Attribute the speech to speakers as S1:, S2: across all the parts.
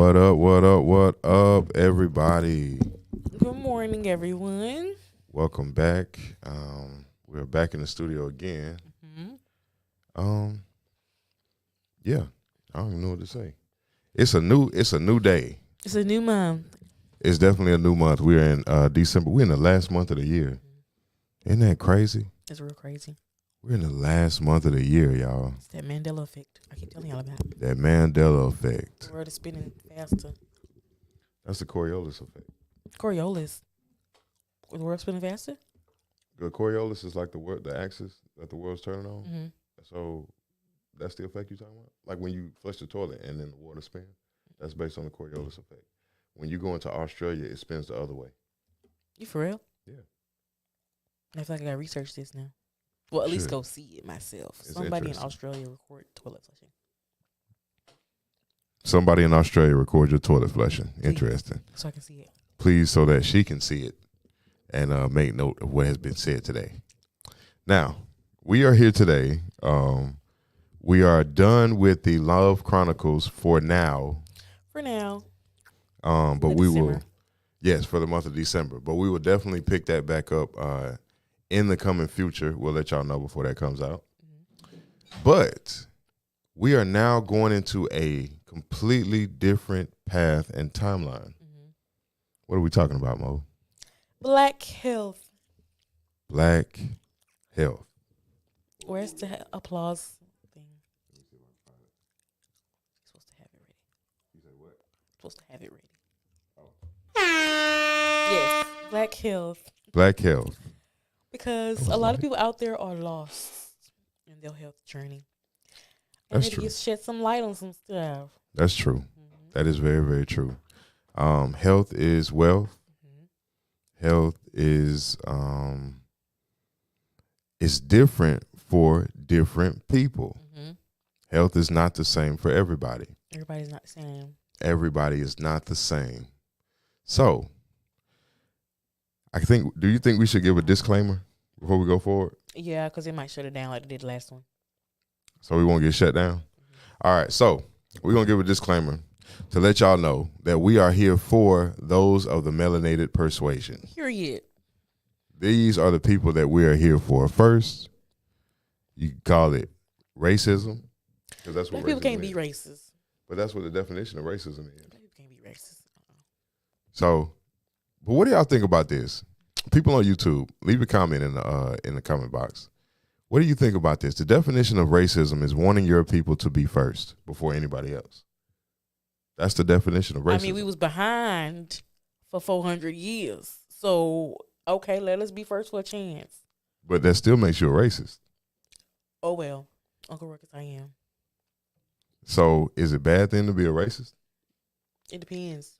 S1: What up, what up, what up, everybody?
S2: Good morning, everyone.
S1: Welcome back. We're back in the studio again.
S2: Mm-hmm.
S1: Yeah, I don't even know what to say. It's a new day.
S2: It's a new month.
S1: It's definitely a new month. We're in December. We're in the last month of the year. Isn't that crazy?
S2: It's real crazy.
S1: We're in the last month of the year, y'all.
S2: It's that Mandela effect. I keep telling y'all about it.
S1: That Mandela effect.
S2: The world is spinning faster.
S1: That's the Coriolis effect.
S2: Coriolis. The world spinning faster?
S1: The Coriolis is like the axis that the world's turning on.
S2: Mm-hmm.
S1: So that's the effect you're talking about? Like when you flush the toilet and then the water spins? That's based on the Coriolis effect. When you go into Australia, it spins the other way.
S2: You for real?
S1: Yeah.
S2: I feel like I gotta research this now. Well, at least
S1: Should.
S2: go see it myself.
S1: It's
S2: Somebody in
S1: interesting.
S2: Australia record toilet flushing.
S1: Somebody in Australia record your toilet flushing.
S2: Please.
S1: Interesting.
S2: So I can see it.
S1: Please, so that she can see it and make note of what has been said today. Now, we are here today. We are done with the Love Chronicles for now.
S2: For now.
S1: But
S2: For
S1: we
S2: December.
S1: will, yes, for the month of December. But we will definitely pick that back up in the coming future. We'll let y'all know before that comes out.
S2: Mm-hmm.
S1: But we are now going into a completely different path and timeline.
S2: Mm-hmm.
S1: What are we talking about, Mo?
S2: Black health.
S1: Black health.
S2: Where's the applause thing? Supposed to have it ready.
S1: You say what?
S2: Supposed to have it ready.
S1: Oh.
S2: Yes, black health.
S1: Black health.
S2: Because a lot of people out there are lost in their health journey. And
S1: That's
S2: it
S1: true.
S2: just shed some light on some stuff.
S1: That's true.
S2: Mm-hmm.
S1: That is very, very true. Health is wealth.
S2: Mm-hmm.
S1: Health is it's different for different people.
S2: Mm-hmm.
S1: Health is not the same for everybody.
S2: Everybody's not the same.
S1: Everybody is not the same. So, do you think we should give a disclaimer before we go forward?
S2: Yeah, because it might shut it down like it did the last one.
S1: So we won't get shut down?
S2: Mm-hmm.
S1: All right, so we're going to give a disclaimer to let y'all know that we are here for those of the melanated persuasion.
S2: Period.
S1: These are the people that we are here for. First, you can call it racism, because that's what
S2: Black people
S1: racism
S2: can't be
S1: is.
S2: racist.
S1: But that's what the definition of racism is.
S2: Black people can't be racist.
S1: So, but what do y'all think about this? People on YouTube, leave a comment in the comment box. What do you think about this? The definition of racism is wanting your people to be first before anybody else. That's the definition of racism.
S2: I mean, we was behind for 400 years. So, okay, let us be first for a chance.
S1: But that still makes you a racist.
S2: Oh, well. Uncle Ruckus, I am.
S1: So, is it a bad thing to be a racist?
S2: It depends.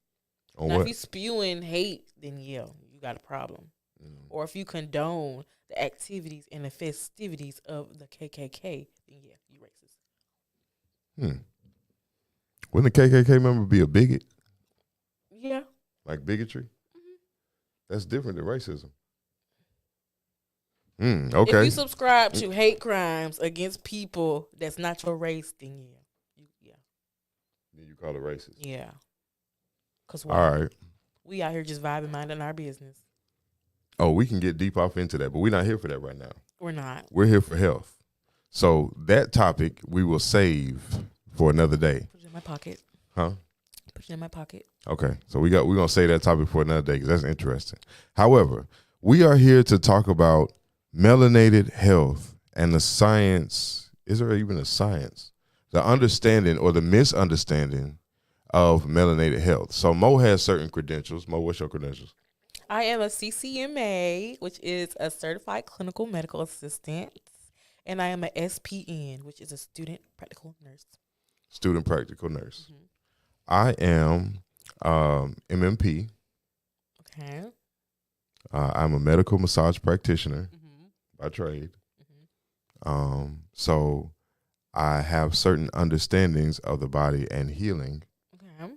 S1: On
S2: Now,
S1: what?
S2: if you spewing hate, then yeah, you got a problem.
S1: Mm.
S2: Or if you condone the activities and the festivities of the KKK, then yeah, you racist.
S1: Wouldn't a KKK member be a bigot?
S2: Yeah.
S1: Like bigotry?
S2: Mm-hmm.
S1: That's different than racism.
S2: If
S1: Okay.
S2: you subscribe to hate crimes against people that's not your race, then yeah.
S1: Then you call it racist.
S2: Yeah. Because
S1: All right.
S2: we out here just vibing, minding our business.
S1: Oh, we can get deep off into that, but we're not here for that right now.
S2: We're not.
S1: We're here for health. So that topic we will save for another day.
S2: Put it in my pocket.
S1: Huh?
S2: Put it in my pocket.
S1: Okay. So we're gonna save that topic for another day because that's interesting. However, we are here to talk about melanated health and the science. Is there even a science? The understanding or the misunderstanding of melanated health. So Mo has certain credentials. Mo, what's your credentials?
S2: I am a CCMA, which is a certified clinical medical assistant, and I am a SPN, which is a student practical nurse.
S1: Student practical nurse.
S2: Mm-hmm.
S1: I am MMP.
S2: Okay.
S1: I'm a medical massage practitioner
S2: Mm-hmm.
S1: by trade.
S2: Mm-hmm.
S1: So I have certain understandings of the body and healing
S2: Okay.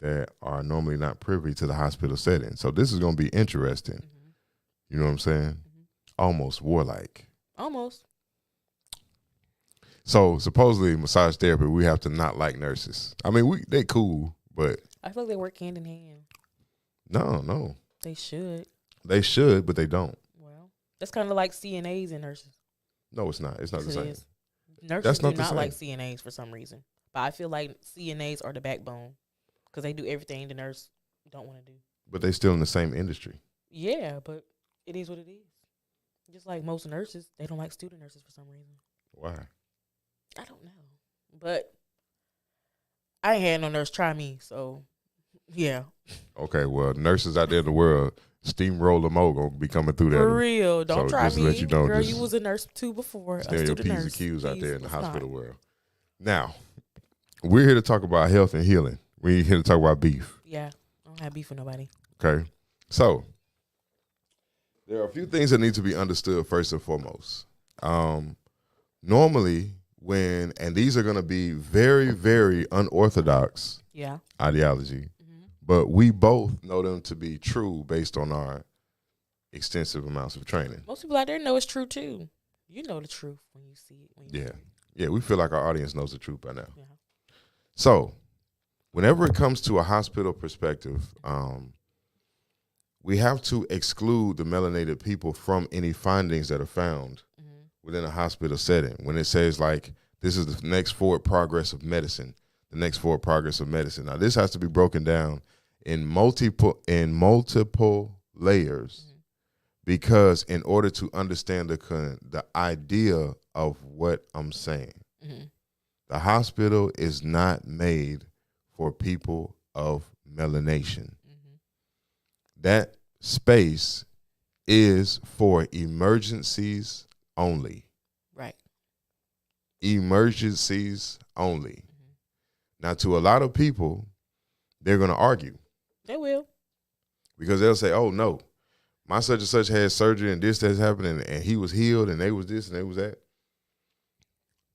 S1: that are normally not privy to the hospital setting. So this is going to be interesting.
S2: Mm-hmm.
S1: You know what I'm saying?
S2: Mm-hmm.
S1: Almost warlike.
S2: Almost.
S1: So supposedly massage therapy, we have to not like nurses. I mean, they cool, But
S2: I feel like they work hand in hand.
S1: no,
S2: They should.
S1: they should, but they don't.
S2: Well, that's kind of like CNAs and nurses.
S1: No, it's not. It's not
S2: Yes,
S1: the
S2: it
S1: same.
S2: is. Nurses
S1: That's
S2: do
S1: not the
S2: not like
S1: same.
S2: CNAs for some reason, but I feel like CNAs are the backbone because they do everything the nurse don't want to do.
S1: But they still in the same industry.
S2: Yeah, but it is what it is. Just like most nurses, they don't like student nurses for some reason.
S1: Why?
S2: I don't know, but I ain't had no nurse try me, so yeah.
S1: Okay, well, nurses out there in the world, Steamroller Mo gonna be coming through
S2: For
S1: there.
S2: real, don't
S1: So
S2: try
S1: just
S2: me.
S1: to let you know,
S2: Girl,
S1: just
S2: you was a nurse too before.
S1: Stay
S2: A
S1: on your
S2: student
S1: P's and
S2: nurse.
S1: Q's out
S2: Please,
S1: there in the
S2: let's
S1: hospital
S2: not.
S1: world. Now, we're here to talk about health and healing. We're here to talk about beef.
S2: Yeah, I don't have beef with nobody.
S1: Okay, so there are a few things that need to be understood first and foremost. Normally, and these are going to be very, very unorthodox
S2: Yeah.
S1: ideology, but we both know them to be true based on our extensive amounts of training.
S2: Most people out there know it's true too. You know the truth when you see it. When you
S1: Yeah.
S2: see it.
S1: Yeah, we feel like our audience knows the truth by now.
S2: Yeah.
S1: So, whenever it comes to a hospital perspective, we have to exclude the melanated people from any findings that are found within a hospital setting. When it says like, this is the next forward progress of medicine, the next forward progress of medicine. Now, this has to be broken down in multiple layers because in order to understand the idea of what I'm saying, the hospital is not made for people of melanation. That space is for emergencies only.
S2: Right.
S1: Emergencies only. Now, to a lot of people, they're going to argue
S2: They will.
S1: because they'll say, oh, no, my such and such had surgery and this has happened and he was healed and they was this and they was that.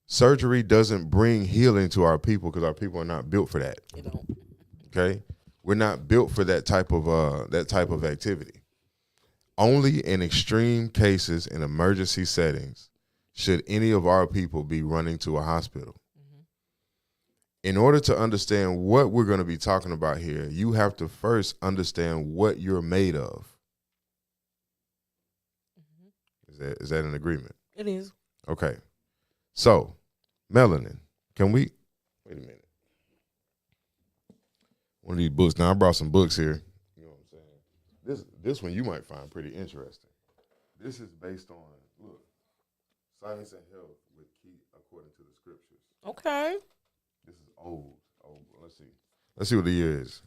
S1: Surgery doesn't bring healing to our people because our people are not built for that.
S2: They don't.
S1: Okay, we're not built for that type of activity. Only in extreme cases in emergency settings should any of our people be running to a hospital. In order to understand what we're going to be talking about here, you have to first understand what you're made of. Is that an agreement?
S2: It is.
S1: Okay. So, melanin. Can we wait a minute? One of these books. Now I brought some books here. You know what I'm saying? This one you might find pretty interesting. This is based on Science and Health with Key according to the scriptures.
S2: Okay.
S1: This is old. Let's see. Let's see what the year is.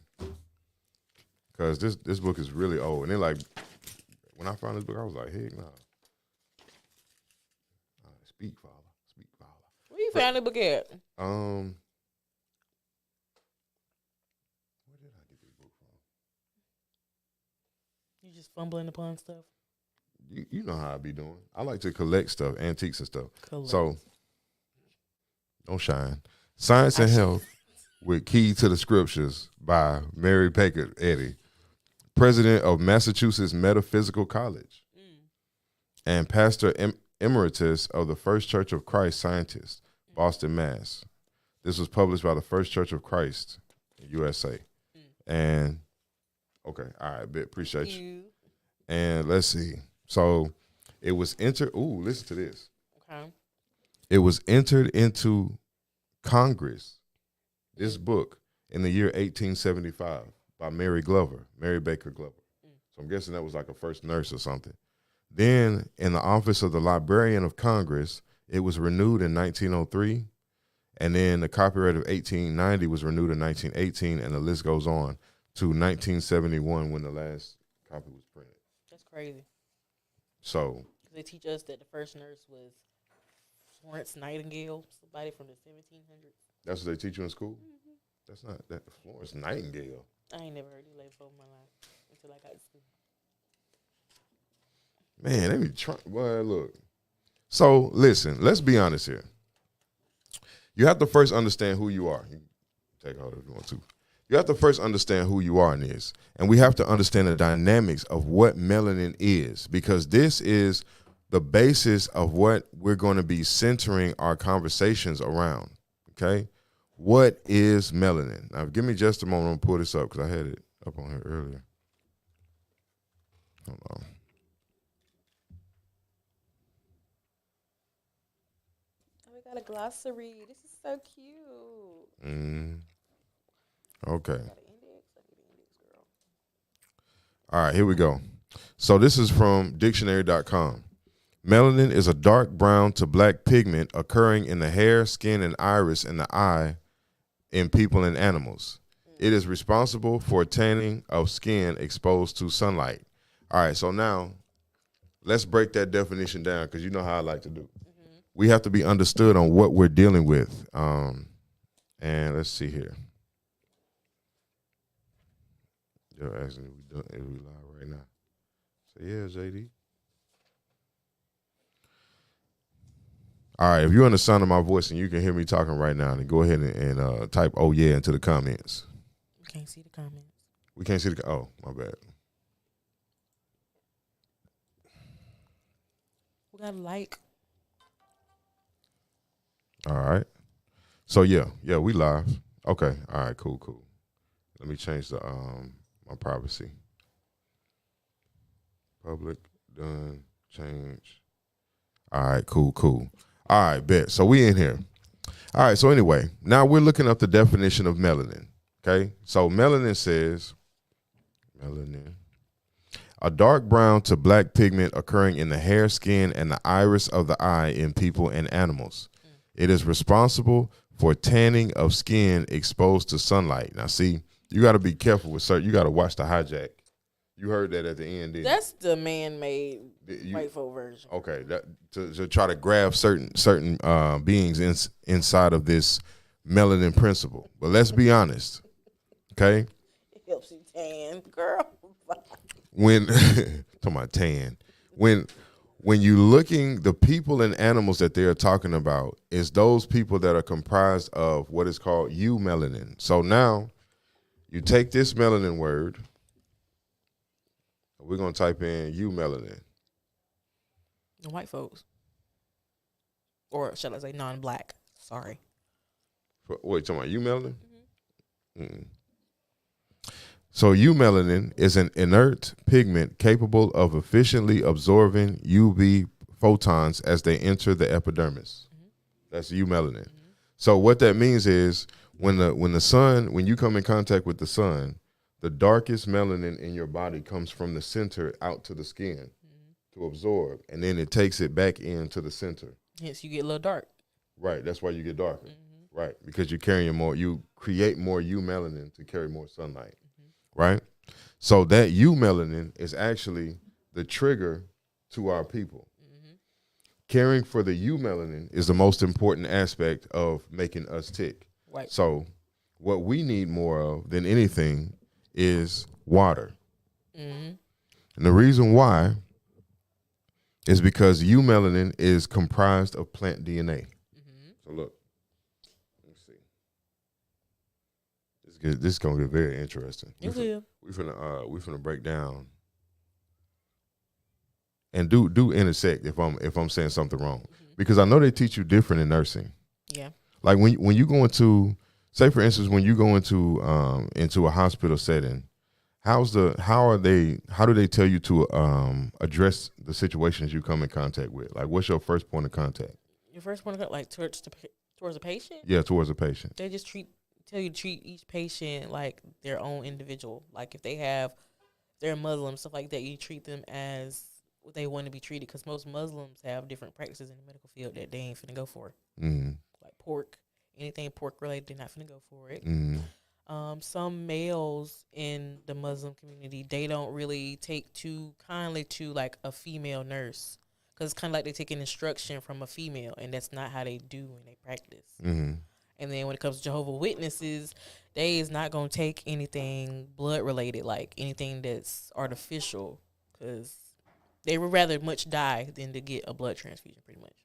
S1: Because this book is really old. And then like when I found this book, I was like, heck no. Speak, Father. Speak, Father.
S2: Where you found the book at?
S1: Where did I get this book from?
S2: You just fumbling upon stuff?
S1: You know how I be doing. I like to collect stuff, antiques and stuff.
S2: Collect.
S1: So, don't shine. Science and Health with Key to the Scriptures by Mary Baker Eddy, president of Massachusetts Metaphysical College and pastor emeritus of the First Church of Christ Scientists, Boston, Mass. This was published by the First Church of Christ, USA. And, okay, all right, appreciate you. And let's see. So it was listen to this.
S2: Okay.
S1: It was entered into Congress, this book, in the year 1875 by Mary Baker Glover. So I'm guessing that was like a first nurse or something. Then in the office of the Librarian of Congress, it was renewed in 1903. And then the copyright of 1890 was renewed in 1918, and the list goes on to 1971 when the last copy was printed.
S2: That's crazy.
S1: So
S2: they teach us that the first nurse was Florence Nightingale, somebody from the 1700s.
S1: That's what they teach you in school? That's not that Florence Nightingale.
S2: I ain't never heard you before in my life until I got to school.
S1: Man, let me try. Well, look. So listen, let's be honest here. You have to first understand who you are. You can take hold if you want to. You have to first understand who you are in this. And we have to understand the dynamics of what melanin is, because this is the basis of what we're going to be centering our conversations around. Okay? What is melanin? Now, give me just a moment. I'm going to pull this up because I had it up on here earlier. Hold on.
S2: Oh, we got a glossary. This is so cute.
S1: Okay.
S2: Got an index. I need an index, girl.
S1: All right, here we go. So this is from dictionary.com. Melanin is a dark brown to black pigment occurring in the hair, skin, and iris in the eye in people and animals. It is responsible for tanning of skin exposed to sunlight. All right, so now let's break that definition down because you know how I like to do. Mm-hmm. We have to be understood on what we're dealing with. And let's see here. You're asking if we live right now. So yeah, JD. All right, if you're on the sound of my voice and you can hear me talking right now, then go ahead and type "oh yeah" into the comments.
S2: We can't see the comments.
S1: We can't see the. Oh, my bad.
S2: We got a like.
S1: All right. So yeah, we live. Okay. All right. Cool. Let me change the my privacy. Public done change. All right. Cool. All right, bet. So we in here. All right. So anyway, now we're looking up the definition of melanin. Okay. So melanin says a dark brown to black pigment occurring in the hair, skin, and the iris of the eye in people and animals. It is responsible for tanning of skin exposed to sunlight. Now, see, you got to be careful with certain. You got to watch the hijack. You heard that at the end, didn't you?
S2: That's the man-made white folk version.
S1: Okay, to try to grab certain beings inside of this melanin principle. But let's be honest, okay?
S2: It helps you tan, girl.
S1: When talking about tan, when you looking, the people and animals that they are talking about is those people that are comprised of what is called eumelanin. So now you take this melanin word. We're going to type in eumelanin.
S2: The white folks. Or shall I say non-black? Sorry.
S1: Wait, talking about eumelanin? Mm-hmm. So eumelanin is an inert pigment capable of efficiently absorbing UV photons as they enter the epidermis. Mm-hmm. That's eumelanin. Mm-hmm. So what that means is when you come in contact with the sun, the darkest melanin in your body comes from the center out to the skin to absorb, and then it takes it back into the center.
S2: Yes, you get a little dark.
S1: Right, that's why you get darker. Mm-hmm. Right, because you're carrying more, you create more eumelanin to carry more sunlight. Mm-hmm. Right? So that eumelanin is actually the trigger to our people. Mm-hmm. Caring for the eumelanin is the most important aspect of making us tick.
S2: Right.
S1: So what we need more of than anything is water. Mm-hmm. And the reason why is because eumelanin is comprised of plant DNA. Mm-hmm. So look, let's see. This is gonna get very interesting. We're finna break down and do intersect if I'm saying something wrong, mm-hmm. because I know they teach you different in nursing. Yeah, like when you go into, say for instance, when you go into a hospital setting, how do they tell you to address the situations you come in contact with? Like, what's your first point of contact?
S2: Your first point of contact, like towards a patient?
S1: Yeah, towards a patient.
S2: They just tell you to treat each patient like their own individual. Like if they're Muslim, stuff like that, you treat them as they want to be treated, because most Muslims have different practices in the medical field that they ain't finna go for. Mm-hmm. Like pork. Anything pork related, they're not finna go for it. Mm-hmm. Some males in the Muslim community, they don't really take too kindly to like a female nurse, because it's kind of like they taking instruction from a female, and that's not how they do when they practice. Mm-hmm. And then when it comes to Jehovah's Witnesses, they is not gonna take anything blood related, like anything that's artificial, because they would rather much die than to get a blood transfusion, pretty much.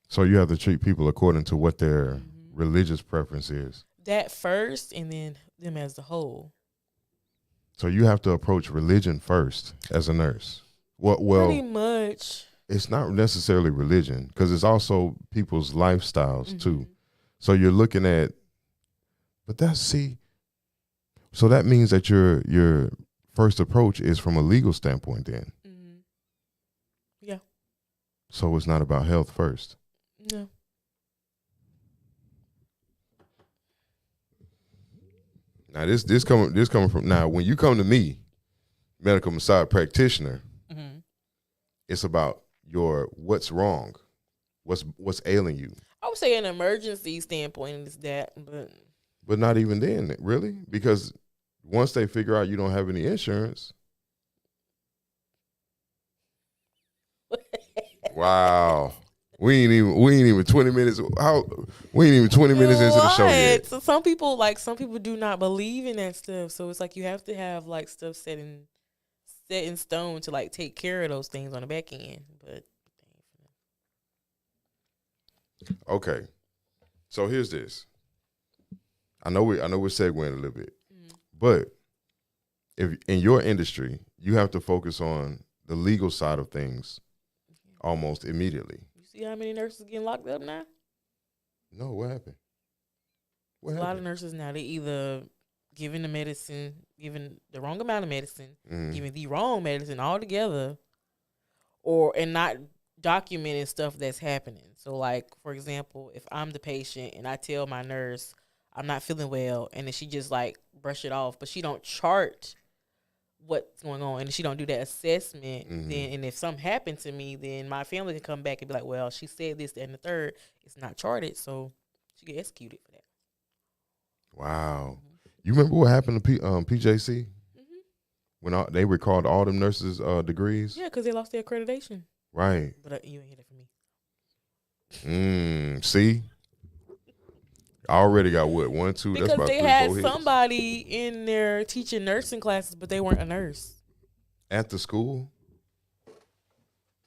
S1: So you have to treat people according to what their religious preference is.
S2: That first, and then them as the whole.
S1: So you have to approach religion first as a nurse. Well,
S2: pretty much.
S1: It's not necessarily religion, because it's also people's lifestyles too. So you're looking at But so that means that your first approach is from a legal standpoint then.
S2: Mm-hmm. Yeah.
S1: So it's not about health first.
S2: No.
S1: Now this coming from, now when you come to me, medical massage practitioner,
S2: Mm-hmm.
S1: it's about your what's wrong, what's ailing you.
S2: I would say an emergency standpoint is that,
S1: But not even then, really, because once they figure out you don't have any insurance. Wow. We ain't even 20 minutes. We ain't even 20 minutes into the show yet.
S2: So some people do not believe in that stuff. So it's like you have to have like stuff set in stone to like take care of those things on the back end. But
S1: okay. So here's this. I know we're segueing a little bit. But if in your industry, you have to focus on the legal side of things almost immediately.
S2: You see how many nurses getting locked up now?
S1: No, what happened?
S2: A lot of nurses now, they either giving the wrong amount of medicine, giving the wrong medicine altogether, and not documenting stuff that's happening. So like, for example, if I'm the patient and I tell my nurse I'm not feeling well, and then she just like brush it off, but she don't chart what's going on, and she don't do that assessment, then, and if something happened to me, then my family can come back and be like, well, she said this, that, and the third. It's not charted, so she get executed for that.
S1: Wow. You remember what happened to PJC? When they recalled all them nurses' degrees?
S2: Yeah, because they lost their accreditation.
S1: Right.
S2: But you ain't hear that from me.
S1: See? I already got what? 1, 2,
S2: because
S1: that's about
S2: they
S1: 3,
S2: had
S1: 4 hits.
S2: somebody in there teaching nursing classes, but they weren't a nurse.
S1: At the school?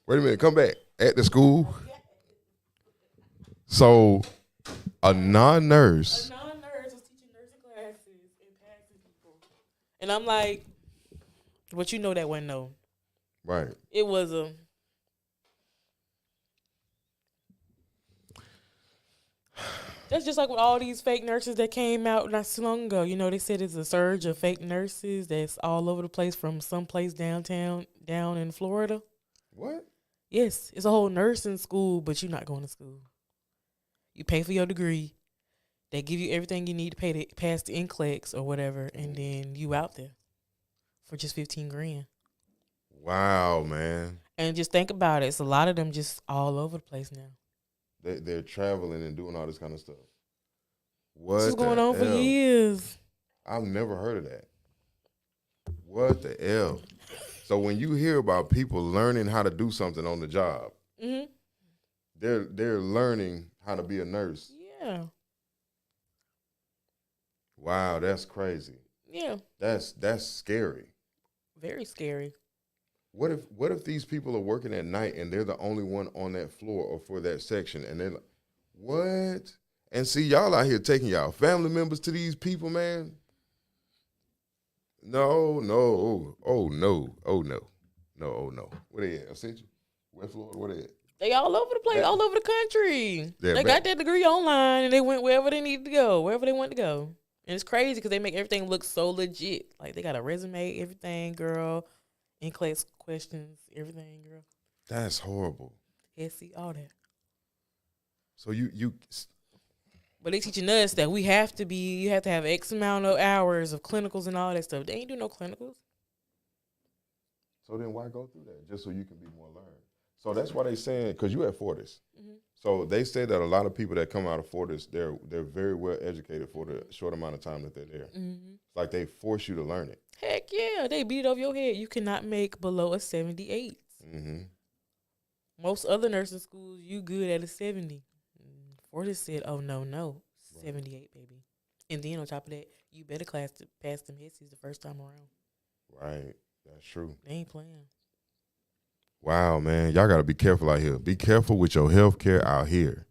S1: Wait a minute, come back. At the school? So a non-nurse
S2: was teaching nursing classes and passing people. And I'm like, but you know that wasn't no.
S1: Right.
S2: It was a. That's just like with all these fake nurses that came out not too long ago. You know, they said it's a surge of fake nurses that's all over the place from someplace down in Florida.
S1: What?
S2: Yes, it's a whole nursing school, but you're not going to school. You pay for your degree. They give you everything you need to pay to pass the NCLEX or whatever, and then you out there for just $15,000.
S1: Wow, man.
S2: And just think about it. It's a lot of them just all over the place now.
S1: They're traveling and doing all this kind of stuff. What
S2: This is going on for years.
S1: I've never heard of that. What the hell? So when you hear about people learning how to do something on the job, they're learning how to be a nurse.
S2: Yeah.
S1: Wow, that's crazy.
S2: Yeah.
S1: That's scary.
S2: Very scary.
S1: What if these people are working at night and they're the only one on that floor or for that section, and they're like, what? And see, y'all out here taking y'all family members to these people, man. No. Oh no. Where they at? I sent you. West Florida, where they at?
S2: They all over the place, all over the country. They got their degree online and they went wherever they needed to go, wherever they wanted to go. And it's crazy because they make everything look so legit. Like they got a resume, everything, girl. NCLEX questions, everything, girl.
S1: That's horrible.
S2: SC, all that.
S1: So you
S2: But they teaching us that you have to have X amount of hours of clinicals and all that stuff. They ain't do no clinicals.
S1: So then why go through that? Just so you can be more learned. So that's why they saying, because you at Fortis. So they say that a lot of people that come out of Fortis, they're very well educated for the short amount of time that they're there. It's like they force you to learn it.
S2: Heck yeah, they beat it over your head. You cannot make below a 78. Most other nursing schools, you good at a 70. Fortis said, oh, no, 78, baby. And then on top of that, you better pass them HESIs the first time around.
S1: Right, that's true.
S2: They ain't playing.
S1: Wow, man, y'all got to be careful out here. Be careful with your health care out here.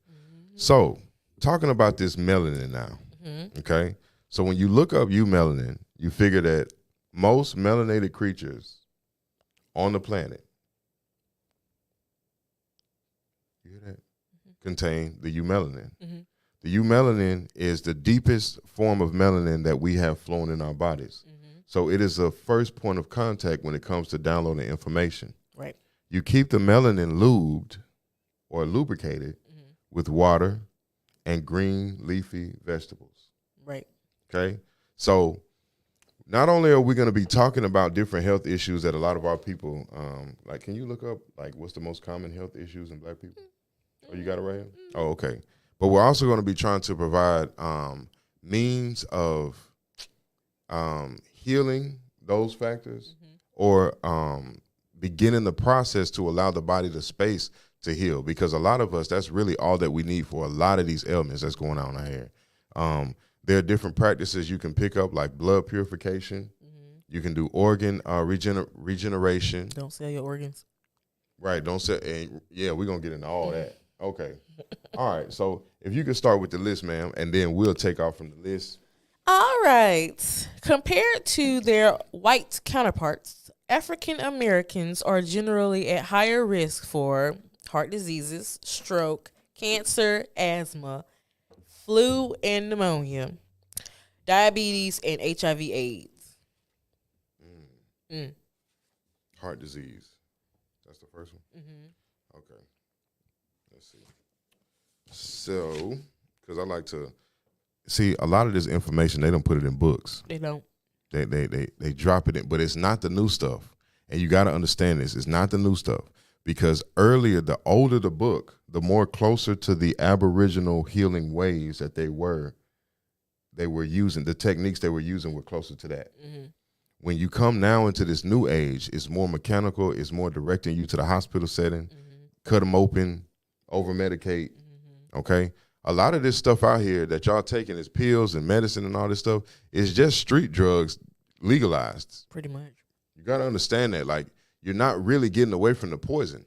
S1: So, talking about this melanin now, okay? So when you look up eumelanin, you figure that most melanated creatures on the planet, you hear that? Contain the eumelanin. The eumelanin is the deepest form of melanin that we have flown in our bodies.
S2: Mm-hmm.
S1: So it is a first point of contact when it comes to downloading information.
S2: Right.
S1: You keep the melanin lubed or lubricated
S2: Mm-hmm.
S1: with water and green leafy vegetables.
S2: Right.
S1: Okay? So not only are we going to be talking about different health issues that a lot of our people, like, can you look up, like, what's the most common health issues in black people? Oh, you got it right here? Oh, okay. But we're also going to be trying to provide means of healing those factors or beginning the process to allow the body the space to heal. Because a lot of us, that's really all that we need for a lot of these ailments that's going on out here. There are different practices you can pick up, like blood purification. Mm-hmm. You can do organ regeneration.
S2: Don't sell your organs.
S1: Right. Don't sell. And yeah, we're going to get into all that. Okay. All right. So if you could start with the list, ma'am, and then we'll take off from the list.
S2: All right. Compared to their white counterparts, African Americans are generally at higher risk for heart diseases, stroke, cancer, asthma, flu and pneumonia, diabetes, and HIV/AIDS.
S1: Heart disease. That's the first one?
S2: Mm-hmm.
S1: Okay. Let's see. So, because I like to see a lot of this information, they don't put it in books.
S2: They don't.
S1: They drop it in, but it's not the new stuff. And you got to understand this. It's not the new stuff. Because earlier, the older the book, the more closer to the Aboriginal healing ways that they were using. The techniques they were using were closer to that. Mm-hmm. When you come now into this new age, it's more mechanical. It's more directing you to the hospital setting, cut them open, over-medicate, okay? A lot of this stuff out here that y'all taking as pills and medicine and all this stuff is just street drugs legalized.
S2: Pretty much.
S1: You got to understand that. Like, you're not really getting away from the poison,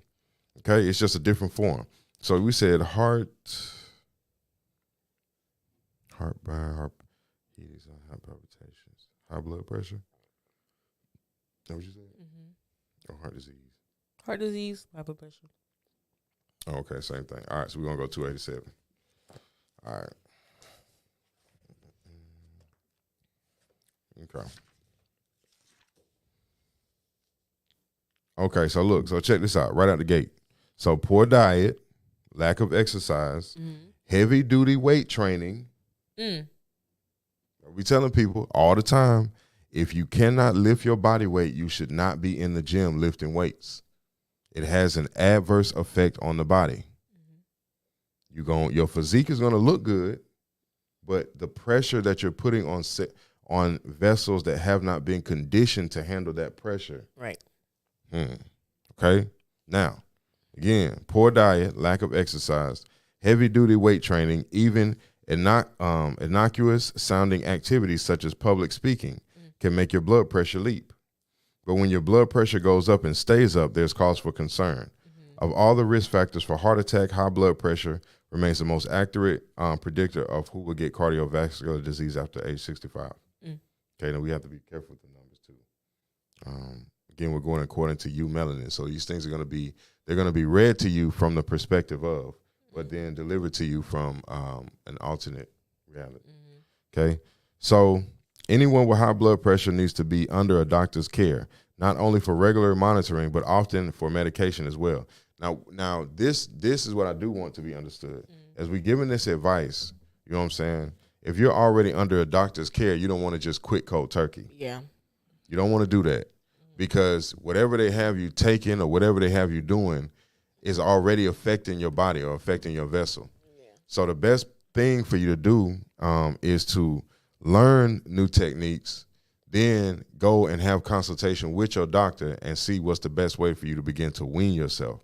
S1: okay? It's just a different form. So we said heart palpitations, high blood pressure. Is that what you said? Mm-hmm. Or heart disease?
S2: Heart disease, high blood pressure.
S1: Oh, okay, same thing. All right, so we're going to go 287. All right. Okay. Okay, so look, so check this out right out the gate. So poor diet, lack of exercise, heavy duty weight training. We telling people all the time, if you cannot lift your body weight, you should not be in the gym lifting weights. It has an adverse effect on the body. Your physique is going to look good, but the pressure that you're putting on vessels that have not been conditioned to handle that pressure.
S2: Right.
S1: Okay. Now, again, poor diet, lack of exercise, heavy duty weight training, even innocuous sounding activities such as public speaking can make your blood pressure leap. But when your blood pressure goes up and stays up, there's cause for concern. Of all the risk factors for heart attack, high blood pressure remains the most accurate predictor of who will get cardiovascular disease after age 65. Okay, now we have to be careful with the numbers too. Again, we're going according to eumelanin. So these things they're going to be read to you from the perspective of, but then delivered to you from an alternate reality. Okay, so anyone with high blood pressure needs to be under a doctor's care, not only for regular monitoring, but often for medication as well. Now this is what I do want to be understood. As we giving this advice, you know what I'm saying? If you're already under a doctor's care, you don't want to just quit cold turkey. Yeah. You don't want to do that because whatever they have you taking or whatever they have you doing is already affecting your body or affecting your vessel. Yeah. So the best thing for you to do is to learn new techniques, then go and have consultation with your doctor and see what's the best way for you to begin to wean yourself.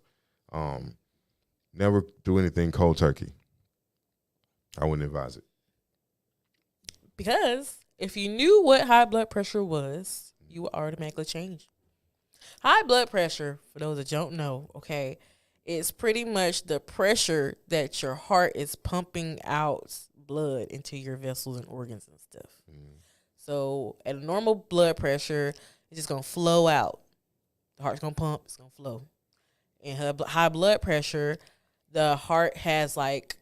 S1: Never do anything cold turkey. I wouldn't advise it.
S2: Because if you knew what high blood pressure was, you would automatically change. High blood pressure, for those that don't know, okay, is pretty much the pressure that your heart is pumping out blood into your vessels and organs and stuff. So at a normal blood pressure, it's just going to flow out. The heart's going to pump, it's going to flow. And high blood pressure, the heart has like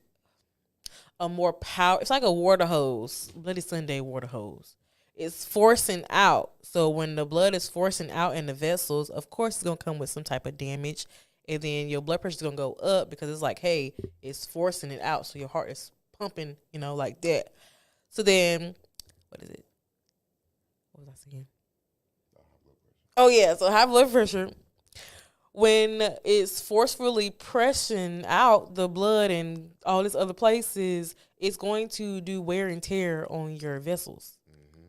S2: a more power. It's like a water hose, Bloody Sunday water hose. It's forcing out. So when the blood is forcing out in the vessels, of course it's gonna come with some type of damage, and then your blood pressure is gonna go up because it's like, hey, it's forcing it out. So your heart is pumping, like that. So then, what is it? What was I saying? Oh yeah, so high blood pressure. When it's forcefully pressing out the blood and all these other places, it's going to do wear and tear on your vessels. Mm-hmm.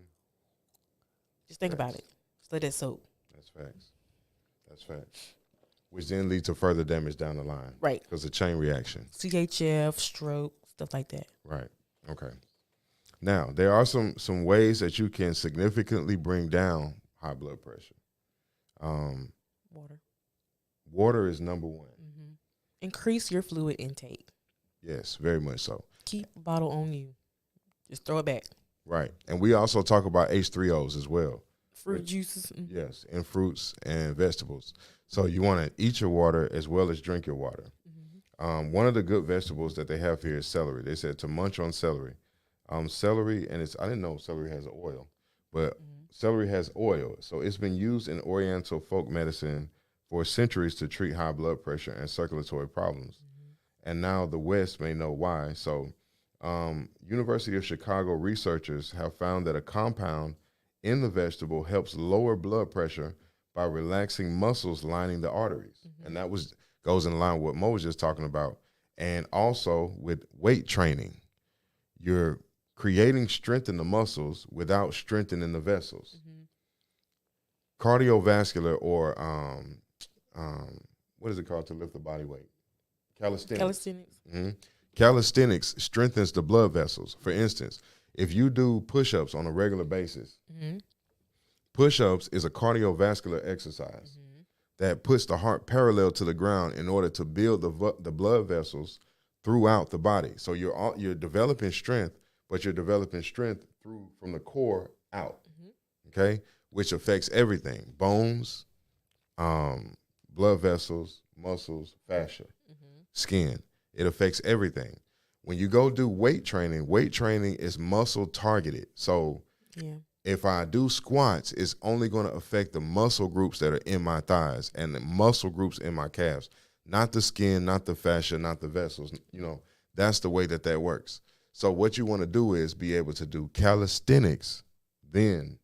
S2: Just think about it. Just let that soak.
S1: That's facts. That's facts. Which then leads to further damage down the line.
S2: Right.
S1: Because of chain reaction.
S2: CHF, stroke, stuff like that.
S1: Right. Okay. Now, there are some ways that you can significantly bring down high blood pressure.
S2: Water.
S1: Water is number one.
S2: Mm-hmm. Increase your fluid intake.
S1: Yes, very much so.
S2: Keep a bottle on you. Just throw it back.
S1: Right. And we also talk about H3Os as well.
S2: Fruit juices. Mm-hmm.
S1: Yes, in fruits and vegetables. So you want to eat your water as well as drink your water. Mm-hmm. One of the good vegetables that they have here is celery. They said to munch on celery. Celery, and I didn't know celery has oil, but celery has oil. So it's been used in Oriental folk medicine for centuries to treat high blood pressure and circulatory problems. Mm-hmm. And now the West may know why. So University of Chicago researchers have found that a compound in the vegetable helps lower blood pressure by relaxing muscles lining the arteries. Mm-hmm. And that goes in line with what Mo was just talking about. And also with weight training, you're creating strength in the muscles without strengthening the vessels. Mm-hmm. Cardiovascular or what is it called to lift the body weight? Calisthenics. Mm-hmm. Calisthenics strengthens the blood vessels. For instance, if you do push-ups on a regular basis, mm-hmm. push-ups is a cardiovascular exercise mm-hmm. that puts the heart parallel to the ground in order to build the blood vessels throughout the body. So you're developing strength, but you're developing strength from the core out, mm-hmm. okay, which affects everything: bones, blood vessels, muscles, fascia, mm-hmm. skin. It affects everything. When you go do weight training is muscle targeted. So if I do squats, it's only going to affect the muscle groups that are in my thighs and the muscle groups in my calves, not the skin, not the fascia, not the vessels. That's the way that works. So what you want to do is be able to do calisthenics, then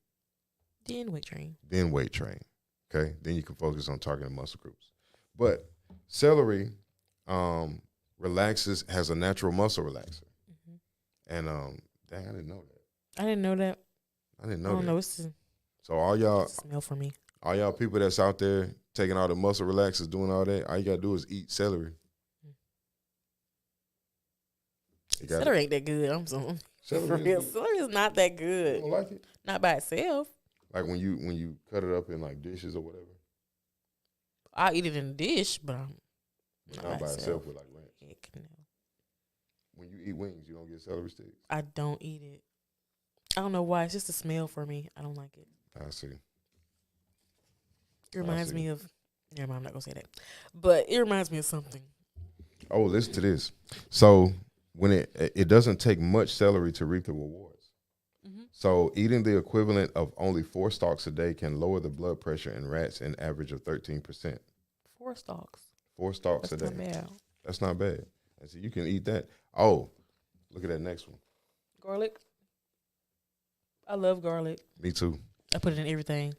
S2: weight train.
S1: Okay? Then you can focus on targeting muscle groups. But celery has a natural muscle relaxer. Mm-hmm. And dang, I didn't know that.
S2: I didn't know that.
S1: So all y'all
S2: smell for me.
S1: All y'all people that's out there taking all the muscle relaxers, doing all that, all you gotta do is eat celery.
S2: Celery ain't that good. I'm sorry. Celery is not that good.
S1: You don't like it?
S2: Not by itself.
S1: Like when you cut it up in like dishes or whatever.
S2: I'll eat it in a dish, but
S1: not by itself with like ranch. Heck no. When you eat wings, you don't get celery sticks?
S2: I don't eat it. I don't know why. It's just a smell for me. I don't like it.
S1: I see.
S2: It reminds me of. Never mind, I'm not gonna say that. But it reminds me of something.
S1: Oh, listen to this. So when it doesn't take much celery to reap the rewards. Mm-hmm. So eating the equivalent of only 4 stalks a day can lower the blood pressure in rats an average of 13%.
S2: 4 stalks.
S1: 4 stalks
S2: That's
S1: a day.
S2: Not bad.
S1: That's not bad. I see you can eat that. Oh, look at that next one.
S2: Garlic. I love garlic.
S1: Me too.
S2: I put it in everything.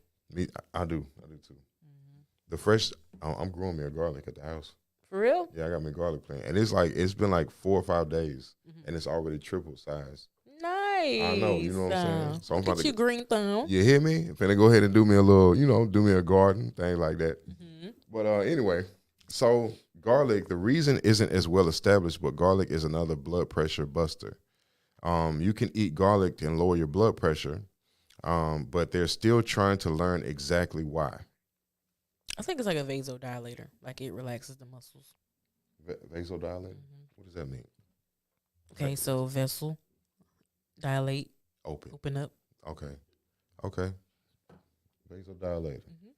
S1: I do too. Mm-hmm. The fresh, I'm growing me a garlic at the house.
S2: For real?
S1: Yeah, I got me a garlic plant, and it's been like 4 or 5 days, mm-hmm. and it's already triple size.
S2: Nice.
S1: I know, you know what I'm saying. So I'm about
S2: to green thumb.
S1: You hear me? I'm finna go ahead and do me a little, do me a garden thing like that. Mm-hmm. But anyway, so garlic, the reason isn't as well established, but garlic is another blood pressure buster. You can eat garlic and lower your blood pressure, but they're still trying to learn exactly why.
S2: I think it's like a vasodilator. Like it relaxes the muscles.
S1: Vasodilator? Mm-hmm. What does that mean?
S2: Okay, so vessel, dilate,
S1: open
S2: up.
S1: Okay. Vasodilator. Mm-hmm.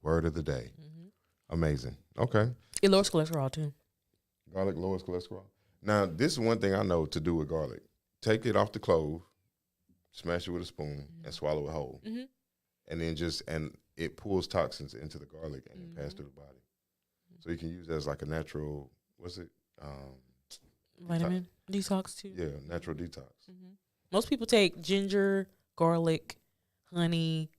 S1: Word of the day. Mm-hmm. Amazing. Okay.
S2: It lowers cholesterol too.
S1: Garlic lowers cholesterol. Now, this is one thing I know to do with garlic. Take it off the clove, smash it with a spoon, and swallow it whole.
S2: Mm-hmm.
S1: And then and it pulls toxins into the garlic and then pass through the body. So you can use it as like a natural, what's it?
S2: Vitamin detox too.
S1: Yeah, natural detox.
S2: Mm-hmm. Most people take ginger, garlic, honey,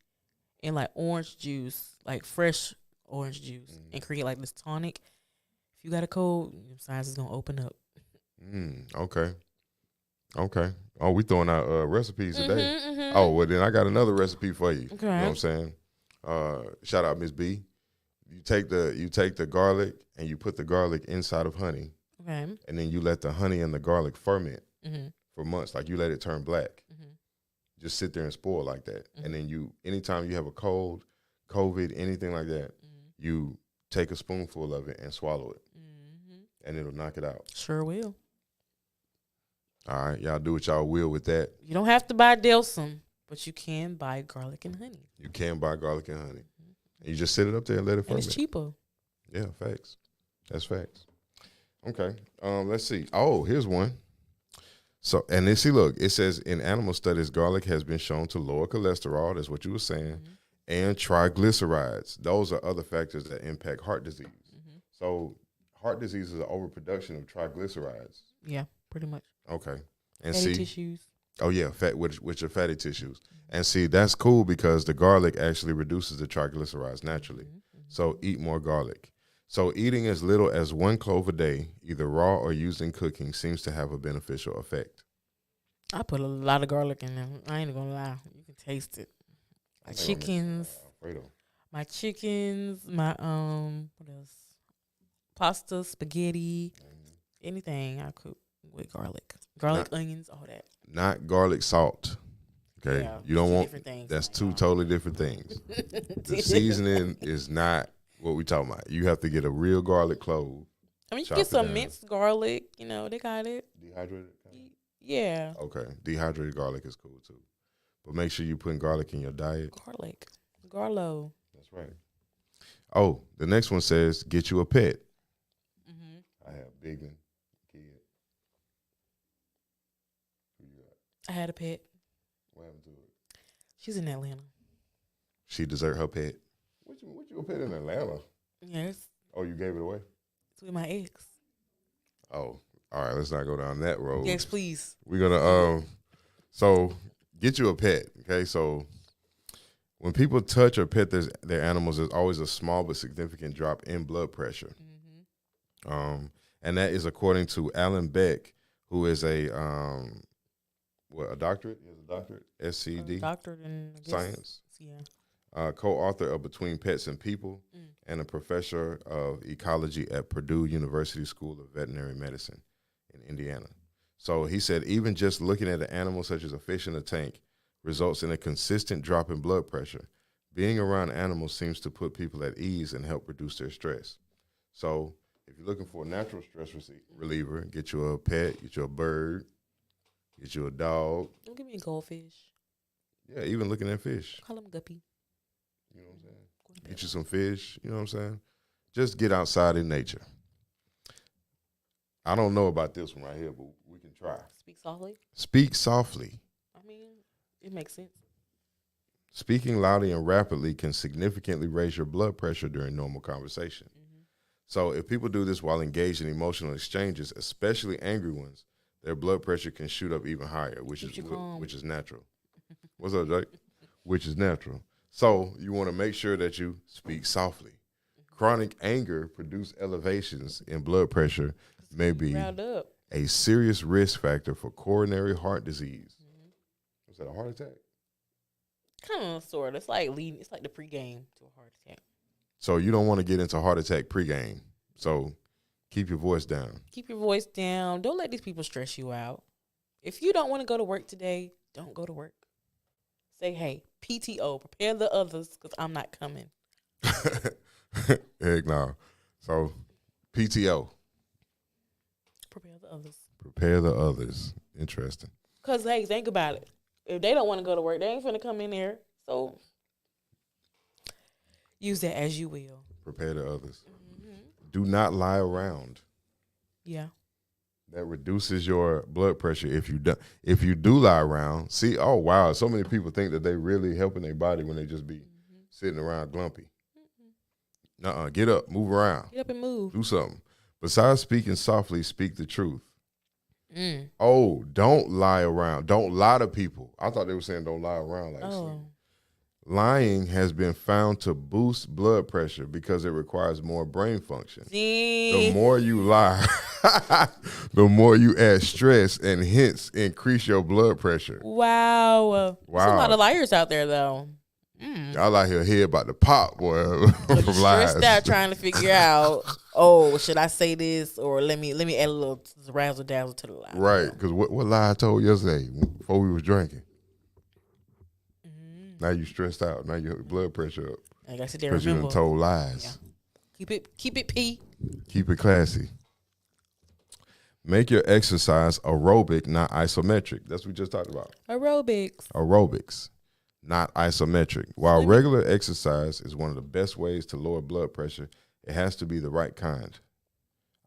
S2: and like orange juice, like fresh orange juice, and create like this tonic. If you got a cold, your sinus is gonna open up.
S1: Okay. Oh, we throwing out recipes today.
S2: Mm-hmm.
S1: Oh, well then I got another recipe for you.
S2: Okay.
S1: You know what I'm saying? Shout out Miss B. You take the garlic and you put the garlic inside of honey.
S2: Okay.
S1: And then you let the honey and the garlic ferment
S2: Mm-hmm.
S1: for months. Like you let it turn black.
S2: Mm-hmm.
S1: Just sit there and spoil like that.
S2: Mm-hmm.
S1: And then anytime you have a cold, COVID, anything like that, you take a spoonful of it and swallow it. And it'll knock it out.
S2: Sure will.
S1: All right, y'all do what y'all will with that.
S2: You don't have to buy Delsum, but you can buy garlic and honey.
S1: You can buy garlic and honey. And you just sit it up there and let it ferment.
S2: And it's cheaper.
S1: Yeah, facts. That's facts. Okay. Let's see. Oh, here's one. So, and then see, look, it says in animal studies, garlic has been shown to lower cholesterol. That's what you were saying. And triglycerides. Those are other factors that impact heart disease. So heart disease is an overproduction of triglycerides.
S2: Yeah, pretty much.
S1: Okay. And
S2: Fatty
S1: see,
S2: tissues.
S1: oh yeah, which are fatty tissues. And see, that's cool because the garlic actually reduces the triglycerides naturally. So eat more garlic. So eating as little as 1 clove a day, either raw or used in cooking, seems to have a beneficial effect.
S2: I put a lot of garlic in there. I ain't gonna lie. You can taste it. My chickens. My chickens, my what else? Pasta, spaghetti, anything I cook with garlic. Onions, all that.
S1: Not garlic salt. Okay.
S2: Yeah,
S1: you don't want
S2: different things.
S1: that's two totally different things. The seasoning is not what we talking about. You have to get a real garlic clove.
S2: I mean, you can get some minced garlic. You know, they got it.
S1: Dehydrated?
S2: Yeah.
S1: Okay. Dehydrated garlic is cool too. But make sure you're putting garlic in your diet.
S2: Garlic. Garlo.
S1: That's right. Oh, the next one says get you a pet. I have Bigman, kid. Who you got?
S2: I had a pet.
S1: What happened to it?
S2: She's in Atlanta.
S1: She desert her pet. What you a pet in Atlanta?
S2: Yes.
S1: Oh, you gave it away?
S2: It's with my ex.
S1: Oh, all right. Let's not go down that road.
S2: Yes, please.
S1: We're gonna so get you a pet. Okay, so when people touch or pet their animals, there's always a small but significant drop in blood pressure. And that is according to Alan Beck, who is a doctorate? He has a doctorate, SCD,
S2: Doctorate in
S1: science.
S2: Yeah.
S1: Co-author of Between Pets and People, and a professor of ecology at Purdue University School of Veterinary Medicine in Indiana. So he said even just looking at an animal such as a fish in a tank results in a consistent drop in blood pressure. Being around animals seems to put people at ease and help reduce their stress. So if you're looking for a natural stress reliever, get you a pet, get you a bird, get you a dog.
S2: Don't give me a goldfish.
S1: Yeah, even looking at fish.
S2: Call him guppy.
S1: You know what I'm saying? Get you some fish, you know what I'm saying? Just get outside in nature. I don't know about this one right here, but we can try.
S2: Speak softly.
S1: Speak softly.
S2: I mean, it makes sense.
S1: Speaking loudly and rapidly can significantly raise your blood pressure during normal conversation. So if people do this while engaged in emotional exchanges, especially angry ones, their blood pressure can shoot up even higher, which is natural. What's up, Jake? Which is natural. So you want to make sure that you speak softly. Chronic anger produces elevations in blood pressure, may be a serious risk factor for coronary heart disease. Was that a heart attack?
S2: Kind of, sort of. It's like the pregame to a heart attack.
S1: So you don't want to get into heart attack pregame. So keep your voice down.
S2: Keep your voice down. Don't let these people stress you out. If you don't want to go to work today, don't go to work. Say, hey, PTO, prepare the others because I'm not coming.
S1: Heck no. So PTO.
S2: Prepare the others.
S1: Prepare the others. Interesting.
S2: Because, hey, think about it. If they don't want to go to work, they ain't finna come in there. So use that as you will.
S1: Prepare the others. Do not lie around.
S2: Yeah.
S1: That reduces your blood pressure if you do lie around. See, oh wow, so many people think that they really helping their body when they just be sitting around glumpy. Get up, move around,
S2: Get up and move.
S1: do something. Besides speaking softly, speak the truth. Oh, don't lie around. Don't lie to people. I thought they were saying don't lie around. Like lying has been found to boost blood pressure because it requires more brain function. The more you lie, the more you add stress and hence increase your blood pressure.
S2: Wow. There's a lot of liars out there, though.
S1: Y'all out here head about to pop, boy, from lies.
S2: Stressed out trying to figure out, should I say this or let me add a little razzle dazzle to the lie.
S1: Right, because what lie I told yesterday before we was drinking. Now you stressed out. Now your blood pressure up.
S2: I gotta sit there
S1: because you done told lies.
S2: Yeah. Keep it P.
S1: Keep it classy. Make your exercise aerobic, not isometric. That's what we just talked about. Aerobics, not isometric. While regular exercise is one of the best ways to lower blood pressure, it has to be the right kind.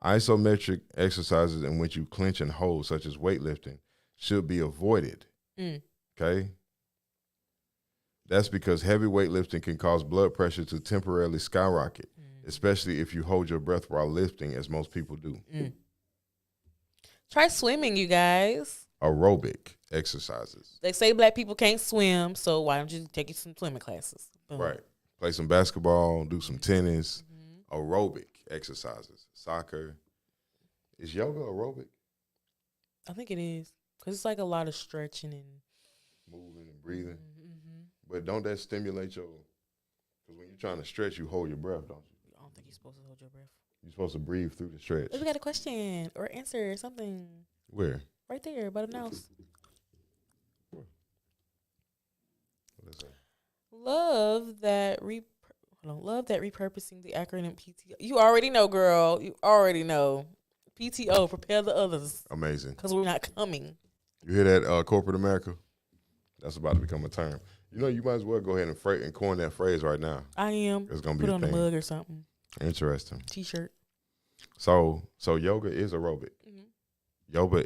S1: Isometric exercises in which you clench and hold, such as weightlifting, should be avoided. Okay? That's because heavy weightlifting can cause blood pressure to temporarily skyrocket, especially if you hold your breath while lifting, as most people do.
S2: Try swimming, you guys.
S1: Aerobic exercises.
S2: They say black people can't swim, so why don't you take you some swimming classes? Boom.
S1: Right. Play some basketball, do some tennis. Aerobic exercises. Soccer. Is yoga aerobic?
S2: I think it is. Because it's like a lot of stretching and
S1: moving and breathing. But don't that stimulate your... Because when you're trying to stretch, you hold your breath, don't you?
S2: I don't think you're supposed to hold your breath.
S1: You're supposed to breathe through the stretch.
S2: We got a question or answer or something.
S1: Where?
S2: Right there, by the mouse.
S1: What is that?
S2: Love that repurposing the acronym PTO. You already know, girl. You already know. PTO, prepare the others.
S1: Amazing.
S2: Because we're not coming.
S1: You hear that, corporate America? That's about to become a term. You know, you might as well go ahead and coin that phrase right now.
S2: I am.
S1: It's gonna be
S2: put
S1: a
S2: on
S1: thing.
S2: a mug or something.
S1: Interesting.
S2: T-shirt.
S1: So yoga is aerobic. Yoga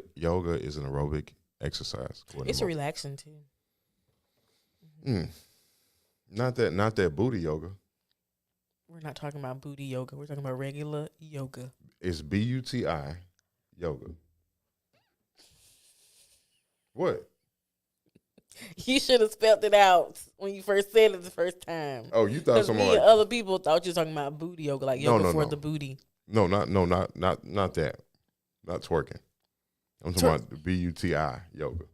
S1: is an aerobic exercise.
S2: It's a relaxing too.
S1: Not that booty yoga.
S2: We're not talking about booty yoga. We're talking about regular yoga.
S1: It's BUTI yoga. What?
S2: You should have spelled it out when you first said it the first time.
S1: Oh, you thought someone
S2: and other people thought you were talking about booty yoga, like yoga for the booty.
S1: No, not that. Not twerking. I'm talking about the BUTI yoga.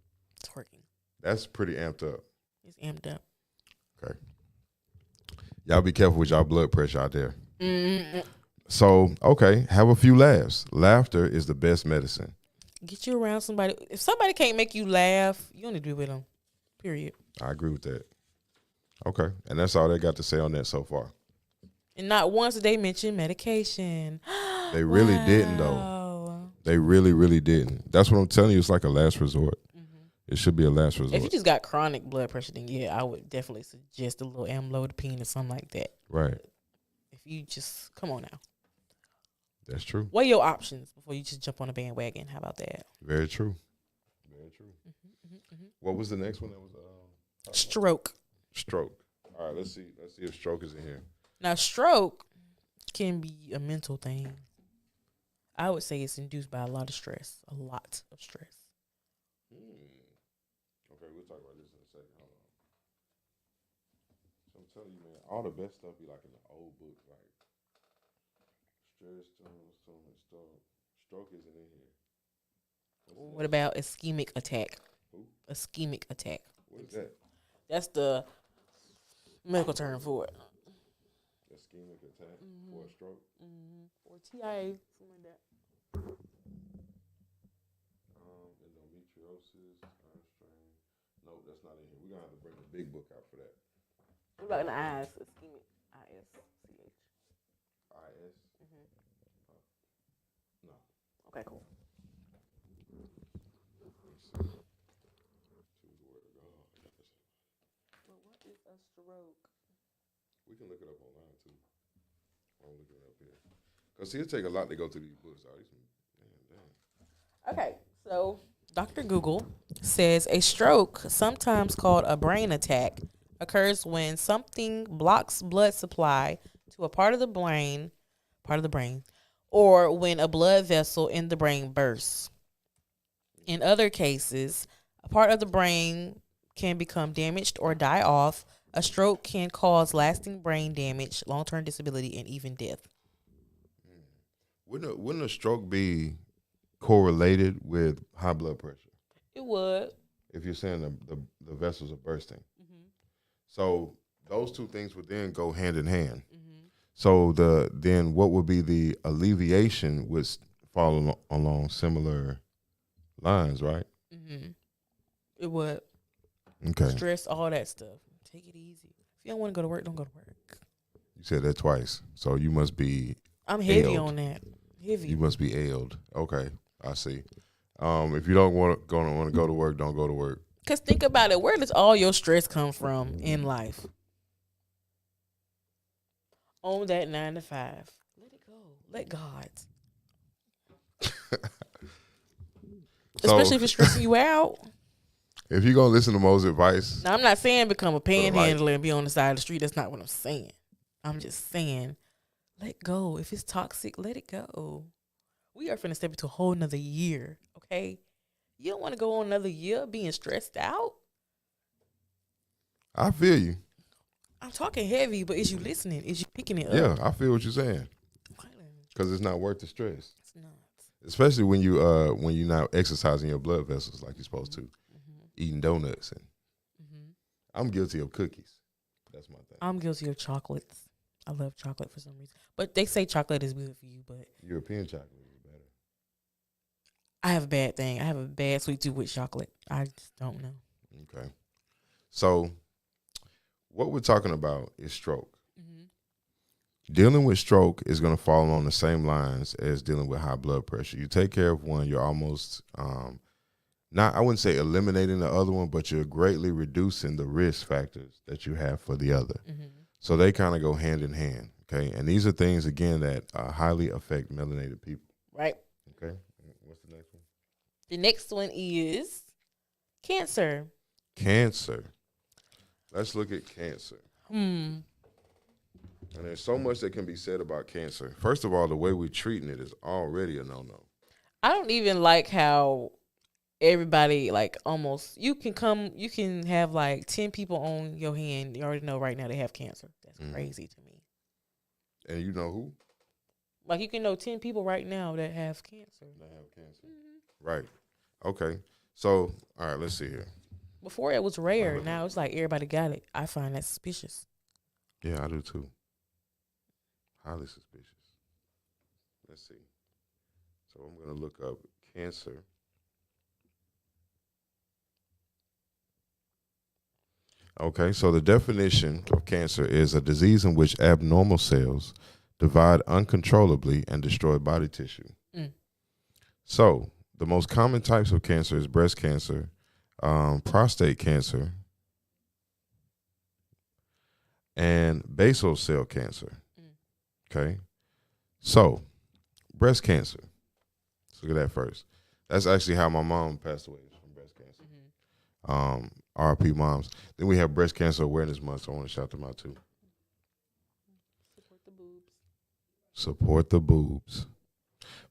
S2: Twerking.
S1: That's pretty amped up.
S2: It's amped up.
S1: Okay. Y'all be careful with y'all blood pressure out there. So, okay, have a few laughs. Laughter is the best medicine.
S2: Get you around somebody. If somebody can't make you laugh, you don't need to be with them. Period.
S1: I agree with that. Okay. And that's all they got to say on that so far.
S2: And not once did they mention medication.
S1: They really didn't, though. They really, really didn't. That's what I'm telling you. It's like a last resort. It should be a last resort.
S2: If you just got chronic blood pressure, then yeah, I would definitely suggest a little amlodipine or something like that.
S1: Right.
S2: If you just, come on now.
S1: That's true.
S2: Weigh your options before you just jump on a bandwagon. How about that?
S1: Very true. Very true. What was the next one that was?
S2: Stroke.
S1: Stroke. All right, let's see if stroke is in here.
S2: Now, stroke can be a mental thing. I would say it's induced by a lot of stress. A lot of stress.
S1: Okay, we'll talk about this in a second. Hold on. So I'm telling you, man, all the best stuff be like in the old books, like stress, stroke isn't in here.
S2: What about ischemic attack?
S1: Who?
S2: Ischemic attack.
S1: What is that?
S2: That's the medical term for it.
S1: Ischemic attack for a stroke?
S2: Or TIA, something like that.
S1: Endometriosis, eye strain. No, that's not in here. We're going to have to bring the big book out for that.
S2: What about in the eyes? Ischemic. ISCH.
S1: IS? No.
S2: Okay, cool. Well, what is a stroke?
S1: We can look it up online too. I'm looking it up here. Because see, it take a lot to go through these books. Damn.
S2: Okay, so Dr. Google says a stroke, sometimes called a brain attack, occurs when something blocks blood supply to a part of the brain, or when a blood vessel in the brain bursts. In other cases, a part of the brain can become damaged or die off. A stroke can cause lasting brain damage, long term disability, and even death.
S1: Wouldn't a stroke be correlated with high blood pressure?
S2: It would.
S1: If you're saying the vessels are bursting.
S2: Mm-hmm.
S1: So those two things would then go hand in hand.
S2: Mm-hmm.
S1: So then what would be the alleviation would follow along similar lines, right?
S2: Mm-hmm. It would.
S1: Okay.
S2: Stress, all that stuff. Take it easy. If you don't want to go to work, don't go to work.
S1: You said that twice. So you must be
S2: I'm heavy
S1: ailed.
S2: on that. Heavy.
S1: You must be ailed. Okay, I see. If you don't want to go to work, don't go to work.
S2: Because think about it. Where does all your stress come from in life? On that 9 to 5. Let it go. Let God. Especially if it's stressing you out.
S1: If you're gonna listen to Mo's advice,
S2: Now, I'm not saying become a
S1: the light.
S2: panhandler and be on the side of the street. That's not what I'm saying. I'm just saying, let go. If it's toxic, let it go. We are finna step into a whole nother year, okay? You don't want to go on another year being stressed out?
S1: I feel you.
S2: I'm talking heavy, but is you listening? Is you picking it up?
S1: Yeah, I feel what you're saying
S2: Okay.
S1: because it's not worth the stress,
S2: It's not.
S1: especially when you're not exercising your blood vessels like you're supposed to, eating donuts and I'm guilty of cookies. That's my thing.
S2: I'm guilty of chocolates. I love chocolate for some reason. But they say chocolate is good for you, but
S1: European chocolate is better.
S2: I have a bad thing. I have a bad sweet tooth with chocolate. I just don't know.
S1: Okay, so what we're talking about is stroke. Dealing with stroke is going to fall along the same lines as dealing with high blood pressure. You take care of one, you're almost not, I wouldn't say eliminating the other one, but you're greatly reducing the risk factors that you have for the other. So they kind of go hand in hand, okay? And these are things, again, that highly affect melanated people.
S2: Right.
S1: Okay, what's the next one?
S2: The next one is cancer.
S1: Cancer. Let's look at cancer. And there's so much that can be said about cancer. First of all, the way we're treating it is already a no-no.
S2: I don't even like how everybody, like, almost, you can have like 10 people on your hand. You already know right now they have cancer. That's crazy to me.
S1: And you know who?
S2: Like, you can know 10 people right now that have cancer.
S1: Right. Okay. So, all right, let's see here.
S2: Before it was rare. Now it's like everybody got it. I find that suspicious.
S1: Yeah, I do too. Highly suspicious. Let's see. So I'm going to look up cancer. Okay, so the definition of cancer is a disease in which abnormal cells divide uncontrollably and destroy body tissue. So the most common types of cancer is breast cancer, prostate cancer, and basal cell cancer. Okay, so breast cancer. Let's look at that first. That's actually how my mom passed away, from breast cancer. RP moms. Then we have Breast Cancer Awareness Month, so I want to shout them out too.
S2: Support the boobs.
S1: Support the boobs.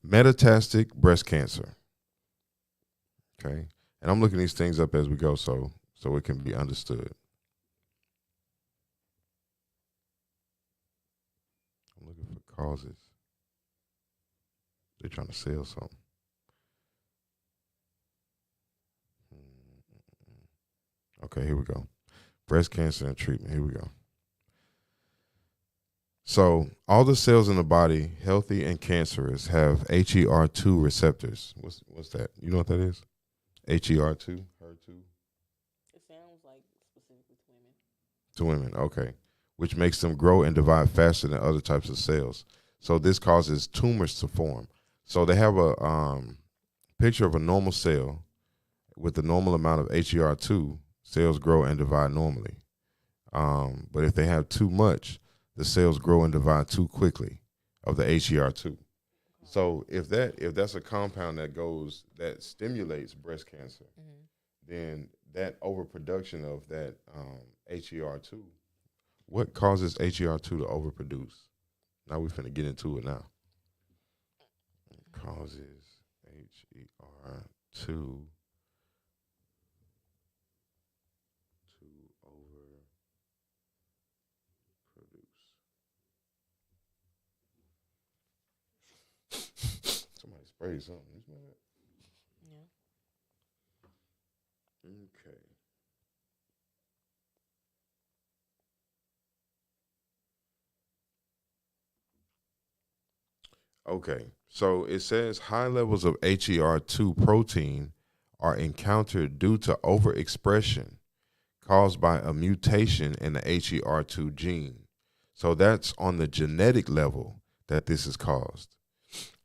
S1: Metastatic breast cancer. Okay, and I'm looking these things up as we go, so it can be understood. I'm looking for causes. They're trying to sell something. Okay, here we go. Breast cancer and treatment. Here we go. So all the cells in the body, healthy and cancerous, have HER2 receptors. What's that? You know what that is? HER2, HER2.
S2: It sounds like specifically to women.
S1: To women, okay. Which makes them grow and divide faster than other types of cells. So this causes tumors to form. So they have a picture of a normal cell with the normal amount of HER2. Cells grow and divide normally. But if they have too much, the cells grow and divide too quickly of the HER2. So if that's a compound that stimulates breast cancer, then that overproduction of that HER2, what causes HER2 to overproduce? Now we're finna get into it now. Causes HER2 to overproduce. Somebody sprayed something. You smell that?
S2: Yeah.
S1: Okay. Okay. So it says high levels of HER2 protein are encountered due to overexpression caused by a mutation in the HER2 gene. So that's on the genetic level that this is caused.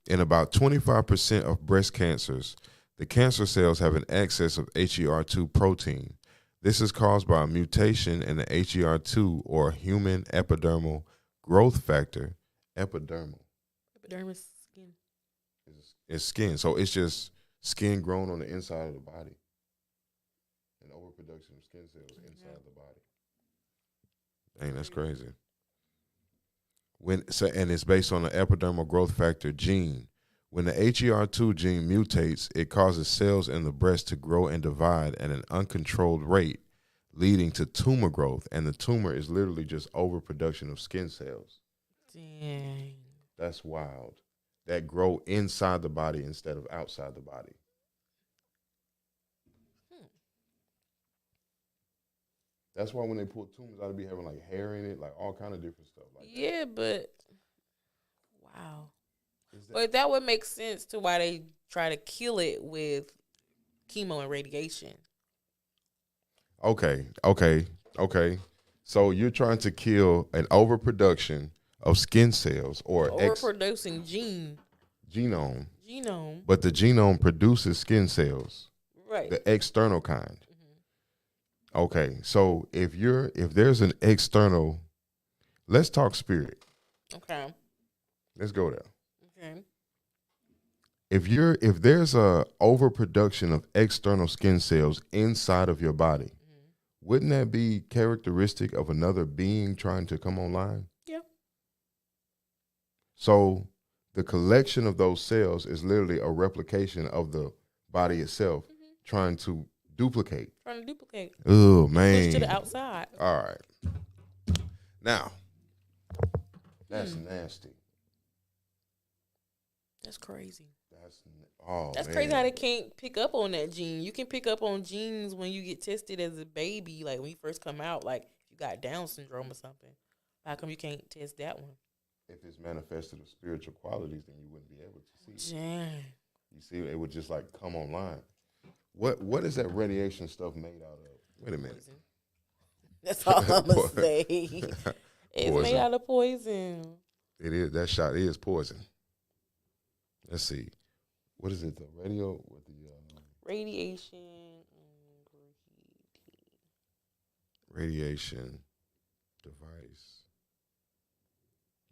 S1: In about 25% of breast cancers, the cancer cells have an excess of HER2 protein. This is caused by a mutation in the HER2 or human epidermal growth factor. Epidermal
S2: Epidermis skin.
S1: is skin. So it's just skin grown on the inside of the body. An overproduction of skin cells inside the body. Dang, that's crazy. And it's based on the epidermal growth factor gene. When the HER2 gene mutates, it causes cells in the breast to grow and divide at an uncontrolled rate, leading to tumor growth. And the tumor is literally just overproduction of skin cells.
S2: Dang.
S1: That's wild. That grow inside the body instead of outside the body. That's why when they pull tumors out, they be having like hair in it, like all kind of different stuff. Like
S2: yeah, but wow. But that would make sense to why they try to kill it with chemo and radiation.
S1: Okay. So you're trying to kill an overproduction of skin cells or
S2: overproducing
S1: genome,
S2: but
S1: the genome produces skin cells,
S2: right?
S1: The external kind. Okay, so if there's an external, let's talk spirit.
S2: Okay.
S1: Let's go there.
S2: Okay.
S1: If there's a overproduction of external skin cells inside of your body, wouldn't that be characteristic of another being trying to come online?
S2: Yeah.
S1: So the collection of those cells is literally a replication of the body itself trying to duplicate. Oh, man.
S2: Push to the outside.
S1: All right. Now, that's nasty.
S2: That's crazy.
S1: That's
S2: crazy how they can't pick up on that gene. You can pick up on genes when you get tested as a baby, like when you first come out, like if you got Down syndrome or something. How come you can't test that one?
S1: If it's manifested of spiritual qualities, then you wouldn't be able to see it.
S2: Dang.
S1: You see, it would just like come online. What is that radiation stuff made out of? Wait a minute.
S2: Poison. That's all I'm going to say. It's made out of poison.
S1: It is. That shot is poison. Let's see. What is it? The radio with the
S2: radiation.
S1: Radiation device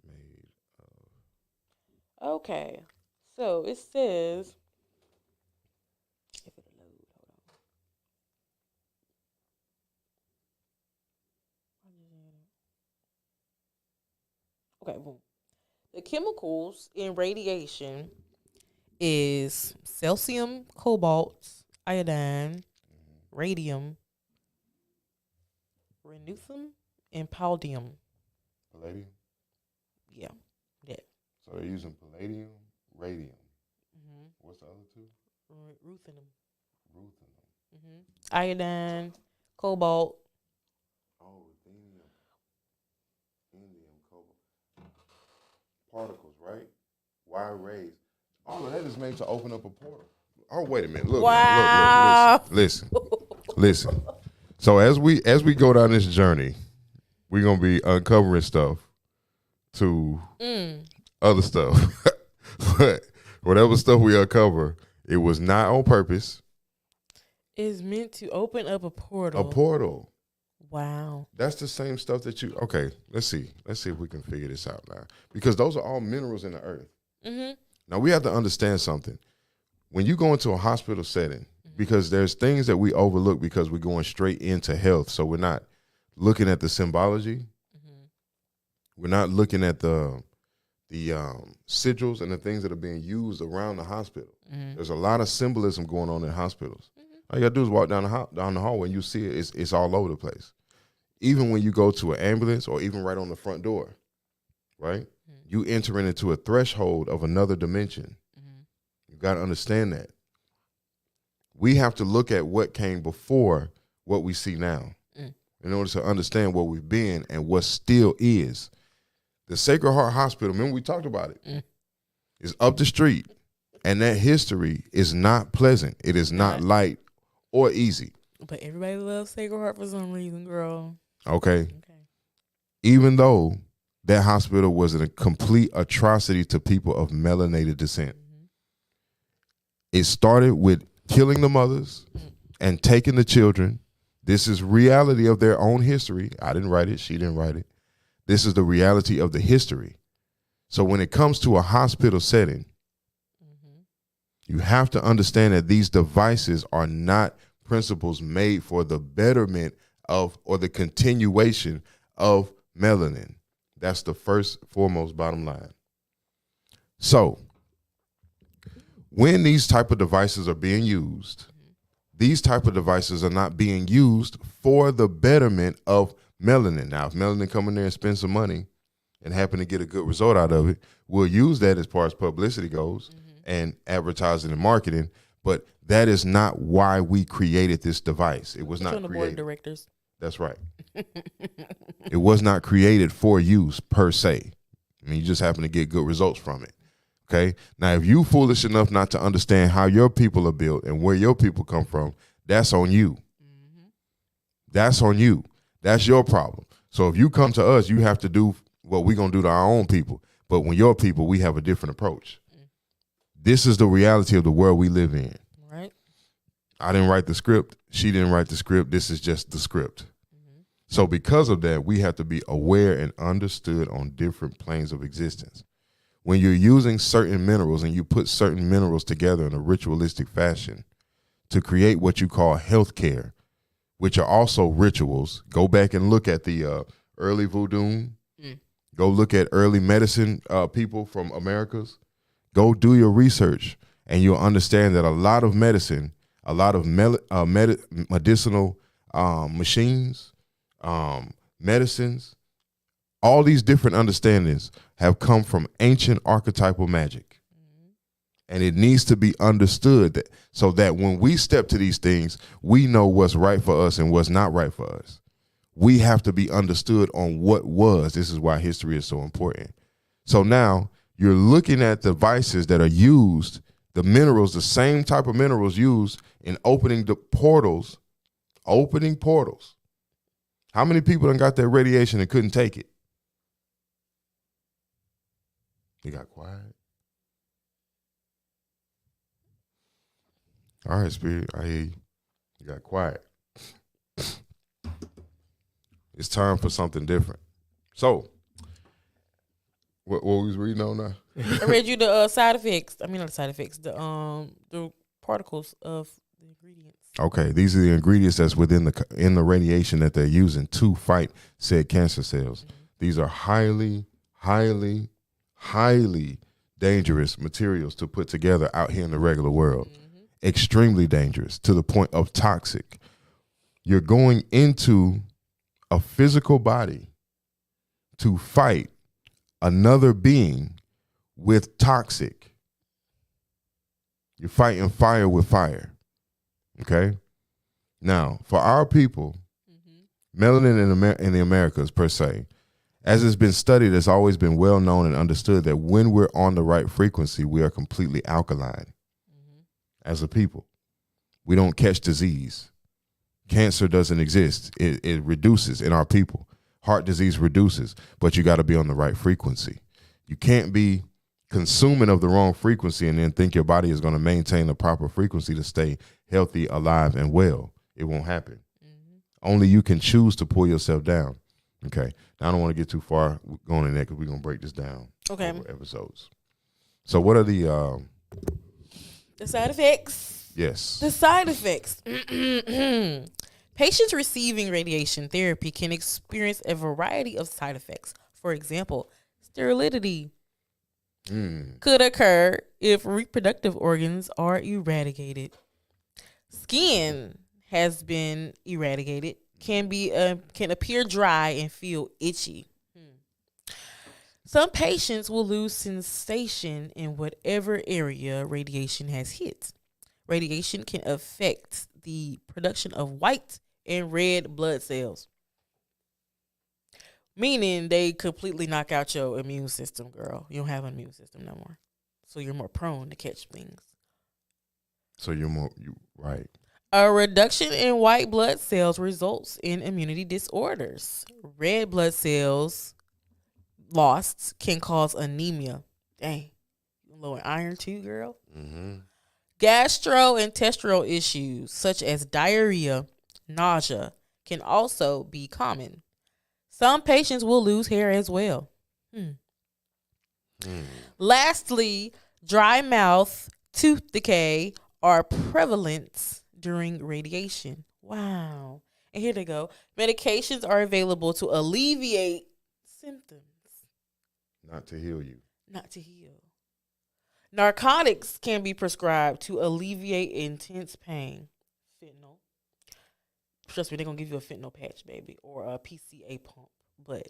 S1: made of.
S2: Okay, so it says. If it'll load, hold on. Okay, boom. The chemicals in radiation is calcium, cobalt, iodine, radium, renuthum, and palladium.
S1: Palladium?
S2: Yeah, that.
S1: So they're using palladium, radium. What's the other two?
S2: Ruthenium.
S1: Ruthenium.
S2: Iodine, cobalt.
S1: Oh, ruthenium. Indium, cobalt. Particles, right? Wire rays. All of that is made to open up a portal. Oh, wait a minute. Look,
S2: wow.
S1: Look, listen. So as we go down this journey, we're gonna be uncovering stuff to other stuff. But whatever stuff we uncover, it was not on purpose.
S2: It's meant to open up a portal.
S1: A portal.
S2: Wow.
S1: That's the same stuff that you. Okay, let's see. Let's see if we can figure this out now. Because those are all minerals in the earth. Now we have to understand something. When you go into a hospital setting, because there's things that we overlook because we're going straight into health. So we're not looking at the symbology. We're not looking at the sigils and the things that are being used around the hospital. There's a lot of symbolism going on in hospitals. All you gotta do is walk down the hallway and you see it. It's all over the place. Even when you go to an ambulance or even right on the front door, right? You entering into a threshold of another dimension. You got to understand that. We have to look at what came before what we see now in order to understand what we've been and what still is. The Sacred Heart Hospital, remember we talked about it, is up the street, and that history is not pleasant. It is not light or easy.
S2: But everybody loves Sacred Heart for some reason, girl.
S1: Okay. Even though that hospital was a complete atrocity to people of melanated descent. It started with killing the mothers and taking the children. This is reality of their own history. I didn't write it. She didn't write it. This is the reality of the history. So when it comes to a hospital setting, you have to understand that these devices are not principles made for the betterment of or the continuation of melanin. That's the first, foremost, bottom line. So when these type of devices are being used, these type of devices are not being used for the betterment of melanin. Now, if melanin come in there and spend some money and happen to get a good result out of it, we'll use that as far as publicity goes and advertising and marketing. But that is not why we created this device. It was not created.
S2: Board of directors.
S1: That's right. It was not created for use per se. I mean, you just happen to get good results from it. Okay. Now, if you foolish enough not to understand how your people are built and where your people come from, that's on you. That's on you. That's your problem. So if you come to us, you have to do what we're going to do to our own people. But when your people, we have a different approach. This is the reality of the world we live in.
S2: Right.
S1: I didn't write the script. She didn't write the script. This is just the script. So because of that, we have to be aware and understood on different planes of existence. When you're using certain minerals and you put certain minerals together in a ritualistic fashion to create what you call healthcare, which are also rituals, go back and look at the early voodoo. Go look at early medicine people from Americas. Go do your research and you'll understand that a lot of medicine, a lot of medicinal machines, medicines, all these different understandings have come from ancient archetypal magic. And it needs to be understood that, so that when we step to these things, we know what's right for us and what's not right for us. We have to be understood on what was. This is why history is so important. So now you're looking at devices that are used, the minerals, the same type of minerals used in opening the portals, opening portals. How many people done got that radiation and couldn't take it? You got quiet. All right, Spirit, I hear you. You got quiet. It's time for something different. So, what we was reading on now?
S2: I read you the side effects. I mean, not the side effects. The particles of the ingredients.
S1: Okay, these are the ingredients that's within the radiation that they're using to fight said cancer cells. These are highly, highly, highly dangerous materials to put together out here in the regular world. Extremely dangerous to the point of toxic. You're going into a physical body to fight another being with toxic. You're fighting fire with fire. Okay? Now, for our people, melanin in the Americas per se, as it's been studied, it's always been well known and understood that when we're on the right frequency, we are completely alkaline as a people. We don't catch disease. Cancer doesn't exist. It reduces in our people. Heart disease reduces, but you got to be on the right frequency. You can't be consuming of the wrong frequency and then think your body is going to maintain the proper frequency to stay healthy, alive, and well. It won't happen. Only you can choose to pull yourself down. Okay. Now, I don't want to get too far going in there because we're going to break this down over episodes. So what are the
S2: side effects?
S1: yes.
S2: The side effects. Patients receiving radiation therapy can experience a variety of side effects. For example, sterility could occur if reproductive organs are eradicated. Skin has been eradicated, can appear dry and feel itchy. Some patients will lose sensation in whatever area radiation has hit. Radiation can affect the production of white and red blood cells, meaning they completely knock out your immune system, girl. You don't have an immune system no more, so you're more prone to catch things.
S1: So you right.
S2: A reduction in white blood cells results in immunity disorders. Red blood cells lost can cause anemia. Dang, you low in iron too, girl. Gastrointestinal issues such as diarrhea, nausea can also be common. Some patients will lose hair as well. Lastly, dry mouth, tooth decay are prevalent during radiation. Wow. And here they go. Medications are available to alleviate symptoms.
S1: Not to heal you.
S2: Not to heal. Narcotics can be prescribed to alleviate intense pain. Fentanyl. Trust me, they're going to give you a fentanyl patch, baby, or a PCA pump. But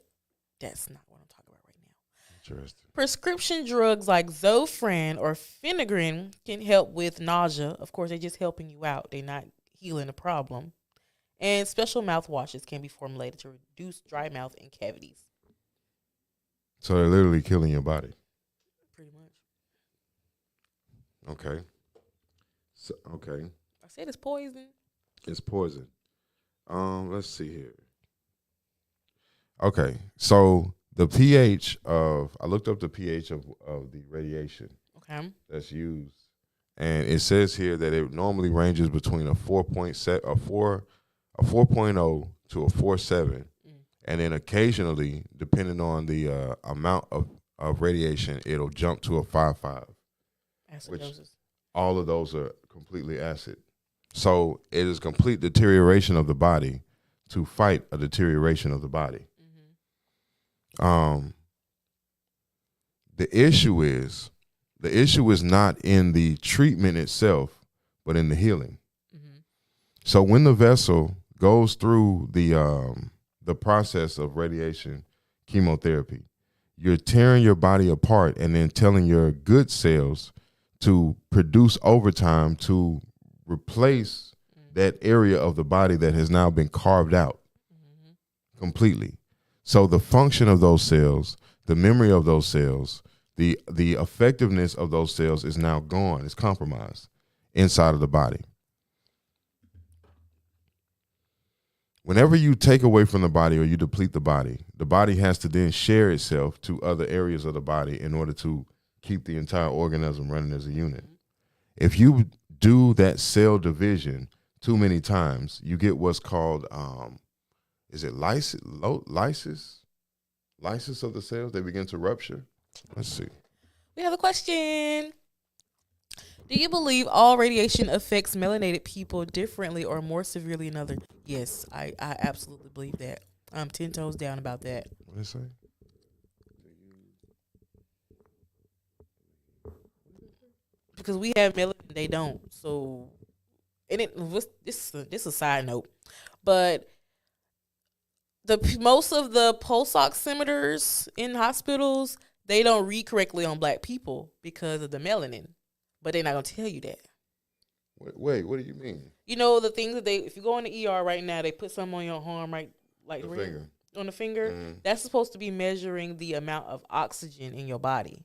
S2: that's not what I'm talking about right now.
S1: Interesting.
S2: Prescription drugs like Zofran or Phenergan can help with nausea. Of course, they're just helping you out. They're not healing the problem. And special mouthwashes can be formulated to reduce dry mouth and cavities.
S1: So they're literally killing your body.
S2: Pretty much.
S1: Okay. So, okay.
S2: I said it's poison.
S1: It's poison. Let's see here. Okay. So the pH of I looked up the pH of the radiation that's used. And it says here that it normally ranges between a 4.0 to a 4.7. And then occasionally, depending on the amount of radiation, it'll jump to a 5.5.
S2: Acidosis.
S1: Which all of those are completely acid. So it is complete deterioration of the body to fight a deterioration of the body. The issue is not in the treatment itself, but in the healing. So when the vessel goes through the process of radiation chemotherapy, you're tearing your body apart and then telling your good cells to produce overtime to replace that area of the body that has now been carved out completely. So the function of those cells, the memory of those cells, the effectiveness of those cells is now gone. It's compromised inside of the body. Whenever you take away from the body or you deplete the body has to then share itself to other areas of the body in order to keep the entire organism running as a unit. If you do that cell division too many times, you get what's called, is it lysis? Lysis of the cells, they begin to rupture. Let's see.
S2: We have a question. Do you believe all radiation affects melanated people differently or more severely than others? Yes, I absolutely believe that. I'm 10 toes down about that.
S1: What did it say?
S2: Because we have melanin, they don't. So, and this is a side note, but most of the pulse oximeters in hospitals, they don't read correctly on black people because of the melanin. But they're not going to tell you that.
S1: Wait, what do you mean?
S2: You know, the things that if you go in the ER right now, they put something on your arm, right? Like
S1: the finger.
S2: On the finger. That's supposed to be measuring the amount of oxygen in your body.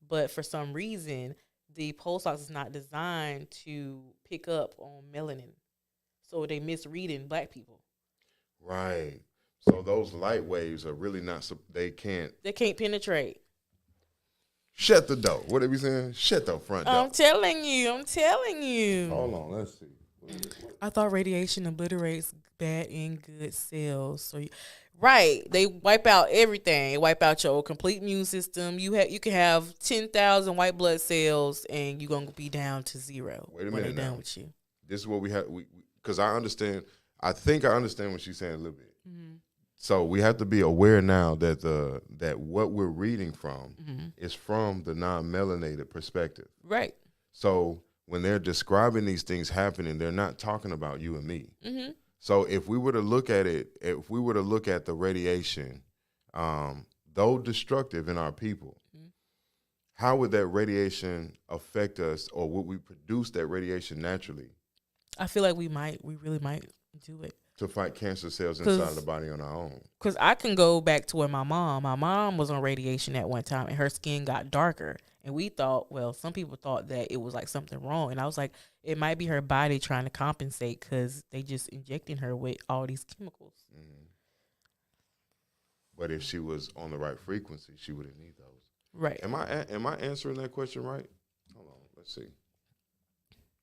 S2: But for some reason, the pulse ox is not designed to pick up on melanin. So they misreading black people.
S1: Right. So those light waves are really not, they can't
S2: penetrate.
S1: Shut the door. What are we saying? Shut the front door.
S2: I'm telling you.
S1: Hold on, let's see.
S2: I thought radiation obliterates bad and good cells. So Right. They wipe out everything. They wipe out your complete immune system. You can have 10,000 white blood cells and you're going to be down to zero.
S1: Wait a
S2: when
S1: minute
S2: they
S1: now.
S2: done with you.
S1: This is what we have. Because I understand. I think I understand what she's saying a little bit.
S2: Mm-hmm.
S1: So we have to be aware now that that what we're reading from is from the non-melanated perspective.
S2: Right.
S1: So when they're describing these things happening, they're not talking about you and me.
S2: Mm-hmm.
S1: So if we were to look at it, if we were to look at the radiation, though destructive in our people, how would that radiation affect us, or would we produce that radiation naturally
S2: I feel like we really might do it.
S1: to fight cancer cells inside of the body on our own?
S2: Because I can go back to where my mom was on radiation at one time and her skin got darker. And we thought, well, some people thought that it was like something wrong. And I was like, it might be her body trying to compensate because they just injecting her with all these chemicals.
S1: Mm-hmm. But if she was on the right frequency, she wouldn't need those.
S2: Right.
S1: Am I answering that question right? Hold on, let's see.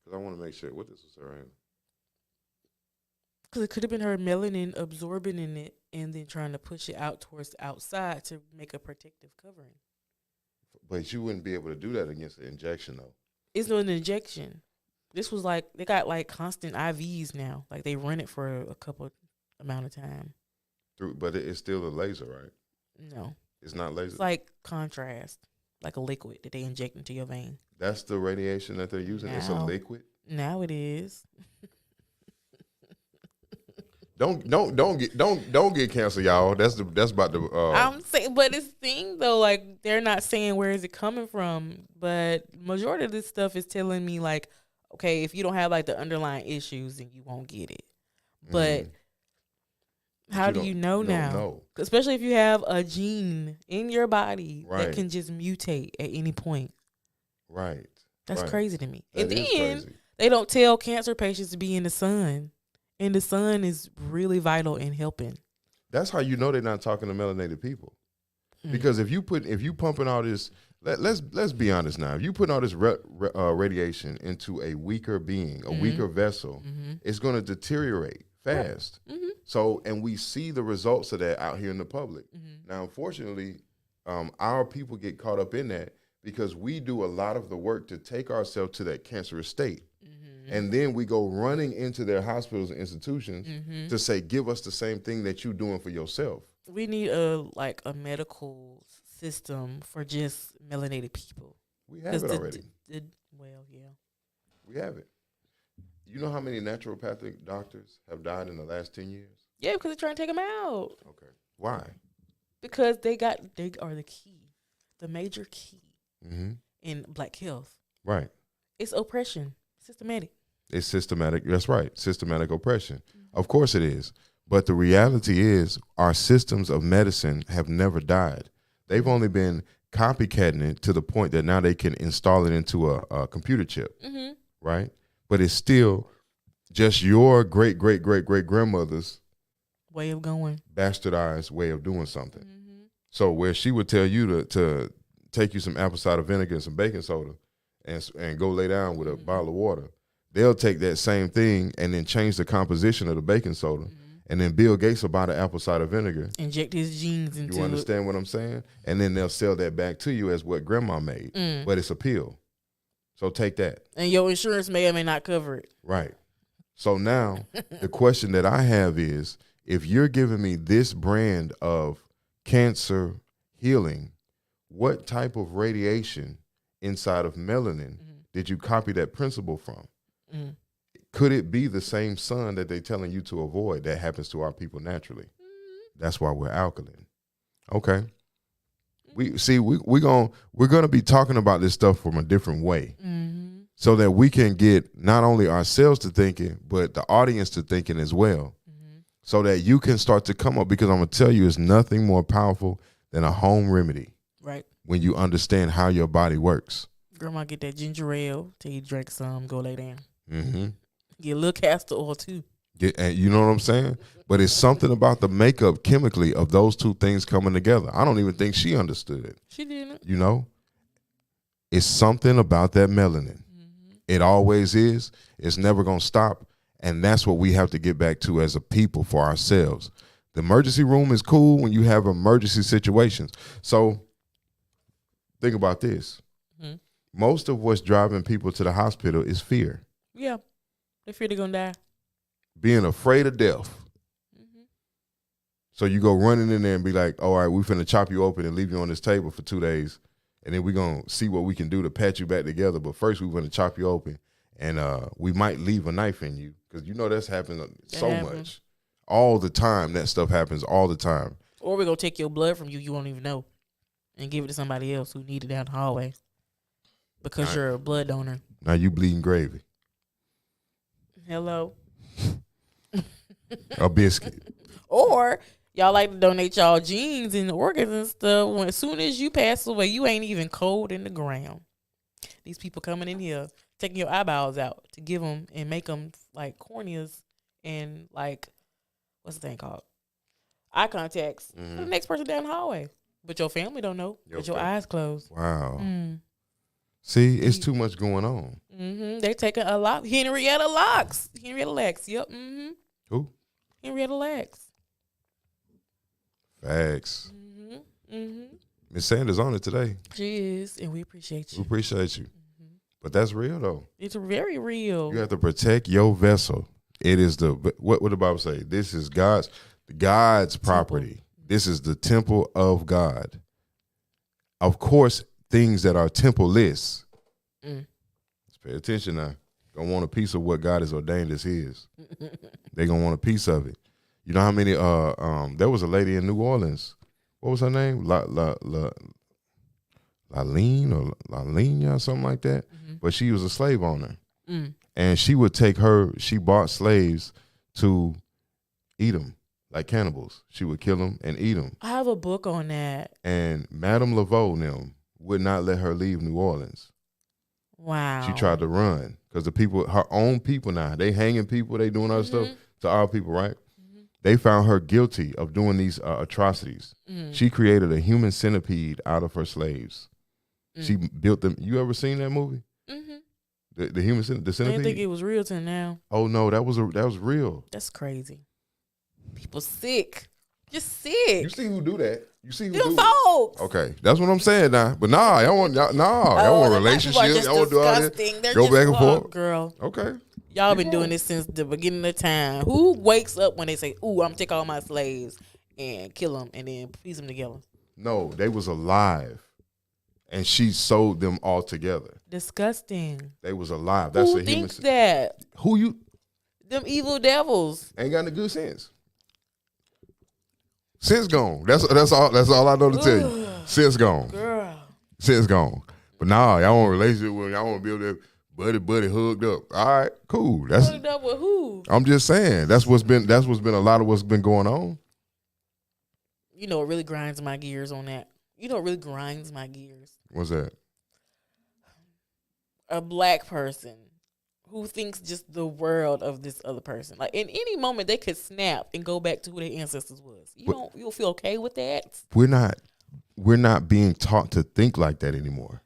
S1: Because I want to make sure what this was right.
S2: Because it could have been her melanin absorbing in it and then trying to push it out towards the outside to make a protective covering.
S1: But you wouldn't be able to do that against the injection, though.
S2: It's not an injection. This was like, they got like constant IVs now. Like they run it for a couple amount of time.
S1: But it's still a laser, right?
S2: No.
S1: It's not laser?
S2: It's like contrast, like a liquid that they inject into your vein.
S1: That's the radiation that they're using? It's a liquid?
S2: Now it is.
S1: Don't get cancer, y'all. That's about the.
S2: I'm saying, but it's the thing though, like they're not saying where is it coming from, but majority of this stuff is telling me like, okay, if you don't have like the underlying issues, then you won't get it. But how do you know now?
S1: Know.
S2: Especially if you have a gene in your body that
S1: Right.
S2: can just mutate at any point.
S1: Right.
S2: That's
S1: Right.
S2: crazy to me.
S1: That
S2: And
S1: is
S2: then
S1: crazy.
S2: they don't tell cancer patients to be in the sun. And the sun is really vital in helping.
S1: That's how you know they're not talking to melanated people. Because if you pumping all this, let's be honest now. If you put all this radiation into a weaker being, a weaker vessel, it's going to deteriorate fast. So, and we see the results of that out here in the public. Now, unfortunately, our people get caught up in that because we do a lot of the work to take ourselves to that cancerous state. And then we go running into their hospitals and institutions to say, give us the same thing that you're doing for yourself.
S2: We need a medical system for just melanated people.
S1: We have it already.
S2: Well, yeah.
S1: We have it. You know how many naturopathic doctors have died in the last 10 years?
S2: Yeah, because they're trying to take them out.
S1: Okay. Why?
S2: Because they are the key, the major key in Black health.
S1: Right.
S2: It's oppression, systematic.
S1: It's systematic. That's right. Systematic oppression. Of course it is. But the reality is our systems of medicine have never died. They've only been copycatting it to the point that now they can install it into a computer chip. Right? But it's still just your great-great-great-great-grandmother's
S2: way of going,
S1: bastardized way of doing something. So where she would tell you to take you some apple cider vinegar and some baking soda and go lay down with a bottle of water, they'll take that same thing and then change the composition of the baking soda. And then Bill Gates will buy the apple cider vinegar.
S2: Inject his genes into it.
S1: You understand what I'm saying? And then they'll sell that back to you as what grandma made. But it's a pill. So take that.
S2: And your insurance may or may not cover it.
S1: Right. So now the question that I have is, if you're giving me this brand of cancer healing, what type of radiation inside of melanin did you copy that principle from? Could it be the same sun that they're telling you to avoid that happens to our people naturally? That's why we're alkaline. Okay. We're gonna be talking about this stuff from a different way, so that we can get not only ourselves to thinking, but the audience to thinking as well, so that you can start to come up. Because I'm gonna tell you, it's nothing more powerful than a home remedy.
S2: Right.
S1: When you understand how your body works.
S2: Grandma get that ginger ale till you drink some, go lay down. Get a little castor oil too.
S1: And you know what I'm saying? But it's something about the makeup chemically of those two things coming together. I don't even think she understood it.
S2: She didn't.
S1: You know? It's something about that melanin. It always is. It's never going to stop. And that's what we have to get back to as a people for ourselves. The emergency room is cool when you have emergency situations. So think about this.
S2: Mm-hmm.
S1: Most of what's driving people to the hospital is fear.
S2: Yeah. They fear they're going to die.
S1: Being afraid of death.
S2: Mm-hmm.
S1: So you go running in there and be like, all right, we finna chop you open and leave you on this table for 2 days. And then we're going to see what we can do to patch you back together. But first we're going to chop you open. And we might leave a knife in you. Because you know that's happening much. All the time, that stuff happens all the time.
S2: Or we're going to take your blood from you. You won't even know. And give it to somebody else who need it down the hallway. Because you're a blood donor.
S1: Now you bleeding gravy.
S2: Hello.
S1: A biscuit.
S2: Or y'all like to donate y'all genes and organs and stuff. When as soon as you pass away, you ain't even cold in the ground. These people coming in here, taking your eyeballs out to give them and make them like corneas and like, what's the thing called? Eye contacts for the next person down the hallway. But your family don't know. But your eyes closed.
S1: Wow. See, it's too much going on.
S2: They're taking a lot. Henrietta Lacks. Henrietta Lacks. Yep.
S1: Who?
S2: Henrietta Lacks.
S1: Facts. Miss Sanders on it today.
S2: She is, and we appreciate you.
S1: We appreciate you. But that's real though.
S2: It's very real.
S1: You have to protect your vessel. It is what the Bible say? This is God's property. This is the temple of God. Of course, things that are temple-less. Let's pay attention now. Gonna want a piece of what God has ordained as his. They're gonna want a piece of it. You know how many there was a lady in New Orleans. What was her name? Laline or Lalina or something like that. But she was a slave owner. And she bought slaves to eat them like cannibals. She would kill them and eat them.
S2: I have a book on that.
S1: And Madame Laveau and them would not let her leave New Orleans.
S2: Wow.
S1: She tried to run because her own people now, they hanging people, they doing other stuff to our people, right? They found her guilty of doing these atrocities. She created a human centipede out of her slaves. She built them. You ever seen that movie? The human centipede.
S2: I didn't think it was real till now.
S1: Oh no, that was real.
S2: That's crazy. People sick. Just sick.
S1: You see who do that? You see who
S2: Them
S1: do
S2: folks.
S1: it? Okay, that's what I'm saying now. But y'all want relationships. Y'all want to do all that. Go back and forth,
S2: girl.
S1: Okay.
S2: Y'all been doing this since the beginning of time. Who wakes up when they say, "Ooh, I'm gonna take all my slaves and kill them and then piece them together"?
S1: No, they was alive, and she sold them all together.
S2: Disgusting.
S1: They was alive. That's
S2: who
S1: a human.
S2: Thinks that?
S1: Who you?
S2: Them evil devils.
S1: Ain't got no good sense. Sense gone. That's all I know to tell you. Sense gone.
S2: Girl.
S1: Sense gone. But nah, y'all want a relationship with y'all want to build that buddy hugged up. All right, cool. That's
S2: hugged up with who?
S1: I'm just saying. That's what's been a lot of what's been going on.
S2: You know, it really grinds my gears on that. You know, it really grinds my gears.
S1: What's that?
S2: A black person who thinks just the world of this other person. Like in any moment they could snap and go back to who their ancestors was. You'll feel okay with that?
S1: We're not being taught to think like that anymore.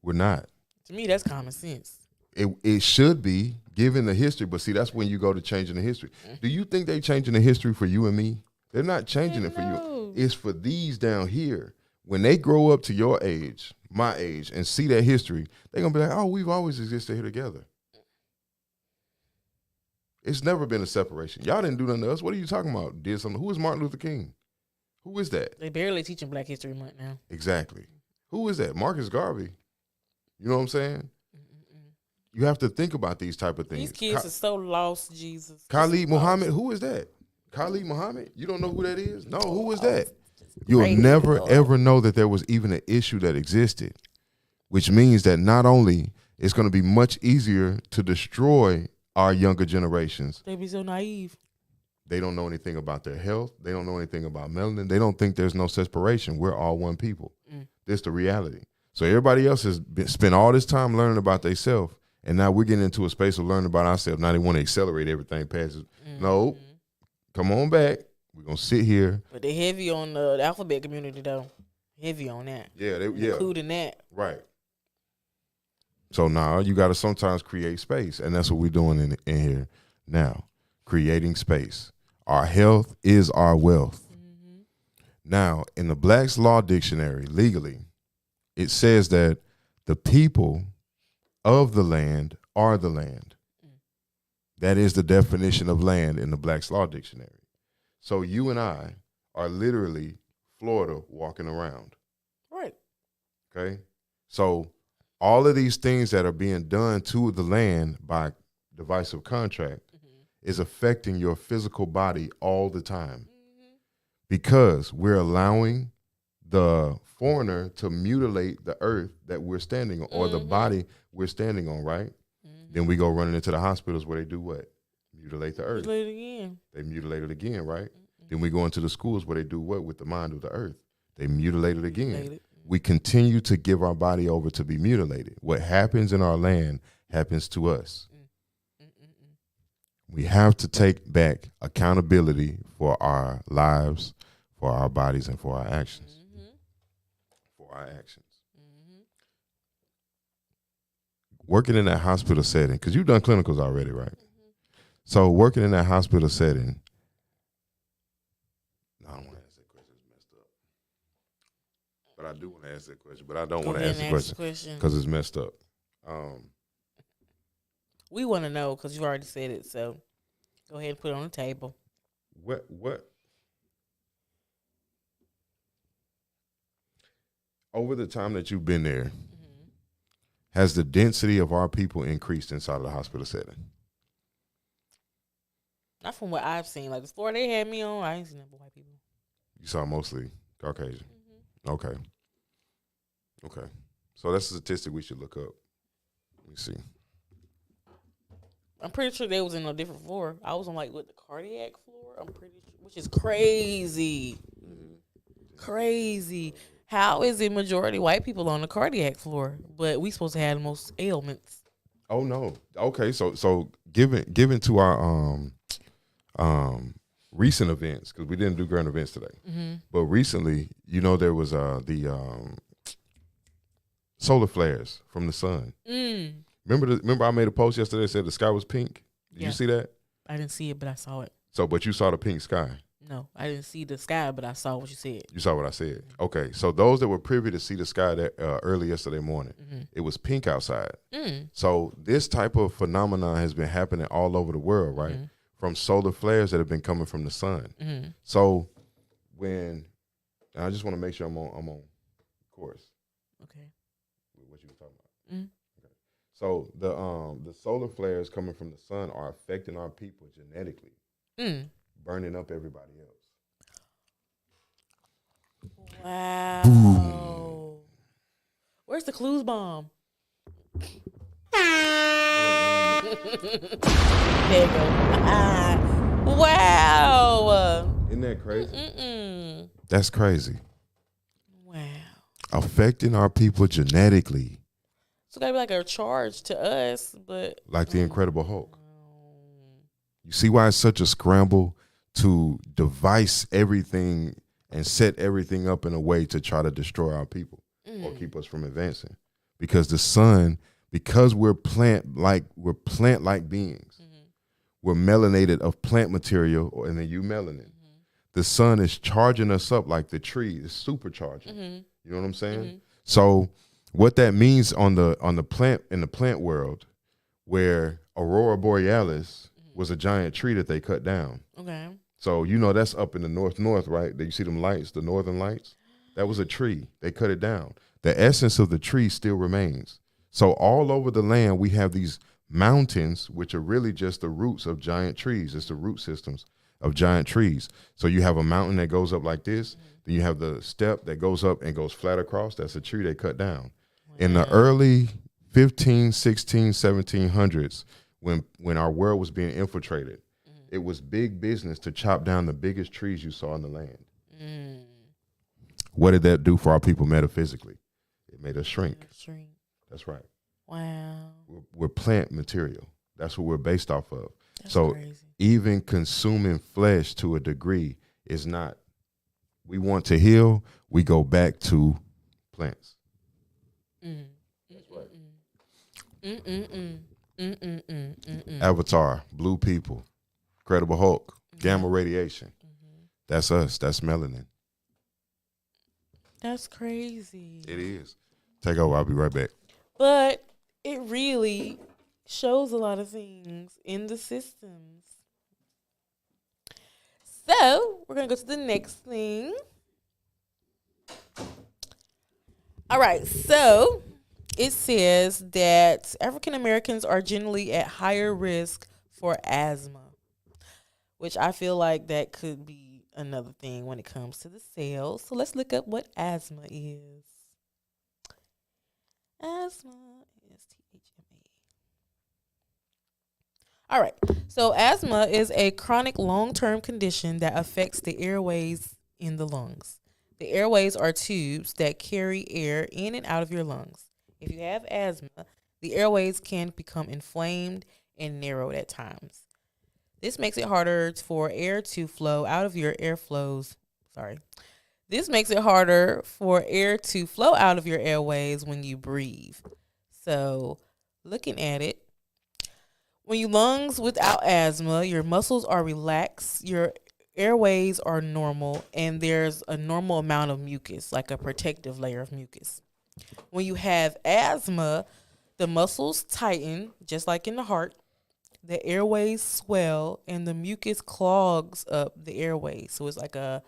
S1: We're not.
S2: To me, that's common sense.
S1: It should be given the history, but see, that's when you go to changing the history. Do you think they changing the history for you and me? They're not changing it for you. It's for these down here. When they grow up to your age, my age, and see that history, they're going to be like, oh, we've always existed here together. It's never been a separation. Y'all didn't do nothing to us. What are you talking about? Did something? Who is Martin Luther King? Who is that?
S2: They barely teaching Black History Month now.
S1: Exactly. Who is that? Marcus Garvey. You know what I'm saying? You have to think about these type of things.
S2: These kids are so lost, Jesus.
S1: Khalid Muhammad, who is that? Khalid Muhammad? You don't know who that is? No, who is that? You'll never, ever know that there was even an issue that existed, which means that not only it's going to be much easier to destroy our younger generations.
S2: They be so naive.
S1: They don't know anything about their health. They don't know anything about melanin. They don't think there's no separation. We're all one people. This is the reality. So everybody else has spent all this time learning about themselves, and now we're getting into a space of learning about ourselves. Now they want to accelerate everything past it. No, come on back. We're going to sit here.
S2: But they're heavy on the alphabet community, though. Heavy on that.
S1: Yeah.
S2: Including that.
S1: Right. So now you got to sometimes create space, and that's what we're doing in here now, creating space. Our health is our wealth.
S2: Mm-hmm.
S1: Now, in the Black's Law Dictionary, legally, it says that the people of the land are the land. That is the definition of land in the Black's Law Dictionary. So you and I are literally Florida walking around.
S2: Right.
S1: Okay? So all of these things that are being done to the land by divisive contract is affecting your physical body all the time, because we're allowing the foreigner to mutilate the earth that we're standing on, or the body we're standing on, right? Then we go running into the hospitals where they do what? Mutilate the earth.
S2: Mutilate it again.
S1: They mutilate it again, right? Then we go into the schools where they do what with the mind of the earth? They mutilate it again.
S2: Mutilate it.
S1: We continue to give our body over to be mutilated. What happens in our land happens to us. We have to take back accountability for our lives, for our bodies, and for our actions. For our actions. Working in that hospital setting, because you've done clinicals already, right? So working in that hospital setting, I don't want to ask that question, it's messed up. But I do want to ask that question, but I don't want to ask the question because it's messed up.
S2: We want to know because you already said it, so go ahead and put it on the table.
S1: What over the time that you've been there, has the density of our people increased inside of the hospital setting?
S2: Not from what I've seen. Like the floor they had me on, I ain't seen no white people.
S1: You saw mostly Caucasian. Okay. So that's a statistic we should look up. Let me see.
S2: I'm pretty sure they was in a different floor. I was on the cardiac floor. I'm pretty sure, which is crazy. Crazy. How is it majority white people on the cardiac floor, but we supposed to have the most ailments?
S1: Oh no. Okay, so given to our recent events, because we didn't do current events today, but recently, there was the solar flares from the sun. Remember I made a post yesterday that said the sky was pink? Did you see that?
S2: I didn't see it, but I saw it.
S1: So, but you saw the pink sky?
S2: No, I didn't see the sky, but I saw what you said.
S1: You saw what I said? Okay, so those that were privy to see the sky that early yesterday morning, it was pink outside. So this type of phenomenon has been happening all over the world, right? From solar flares that have been coming from the sun. So I just want to make sure I'm on course.
S2: Okay.
S1: With what you were talking about. Okay. So the solar flares coming from the sun are affecting our people genetically, burning up everybody else.
S2: Wow.
S1: Boom.
S2: Where's the clues bomb? There you go. Wow.
S1: Isn't that crazy? That's crazy.
S2: Wow.
S1: Affecting our people genetically.
S2: So gotta be like a charge to us, but
S1: like the Incredible Hulk. You see why it's such a scramble to devise everything and set everything up in a way to try to destroy our people or keep us from advancing? Because the sun, because we're plant-like beings, we're melanated of plant material, and then melanin. The sun is charging us up like the tree is supercharging. You know what I'm saying? So what that means on the plant, in the plant world, where Aurora Borealis was a giant tree that they cut down.
S2: Okay.
S1: So that's up in the north, right? You see them lights, the northern lights? That was a tree. They cut it down. The essence of the tree still remains. So all over the land, we have these mountains, which are really just the roots of giant trees. It's the root systems of giant trees. So you have a mountain that goes up like this. Then you have the step that goes up and goes flat across. That's a tree they cut down. Wow. In the early 15, 16, 1700s, when our world was being infiltrated, it was big business to chop down the biggest trees you saw in the land. What did that do for our people metaphysically? It made us shrink. That's right.
S2: Wow.
S1: We're plant material. That's what we're based off of.
S2: That's
S1: so
S2: crazy. Even
S1: consuming flesh to a degree is not. We want to heal, we go back to plants. That's right. Avatar, Blue People, Incredible Hulk. Gamma radiation. That's us. That's melanin.
S2: That's crazy.
S1: It is. Take over. I'll be right back.
S2: But it really shows a lot of things in the systems. So we're going to go to the next thing. All right. So it says that African Americans are generally at higher risk for asthma, which I feel like that could be another thing when it comes to the cells. So let's look up what asthma is. Asthma is THMA. All right. So asthma is a chronic long-term condition that affects the airways in the lungs. The airways are tubes that carry air in and out of your lungs. If you have asthma, the airways can become inflamed and narrowed at times. This makes it harder for air to flow out of your airflows. This makes it harder for air to flow out of your airways when you breathe. So, looking at it, when you lungs without asthma, your muscles are relaxed, your airways are normal, and there's a normal amount of mucus, like a protective layer of mucus. When you have asthma, the muscles tighten, just like in the heart. The airways swell, and the mucus clogs up the airways. So it's like a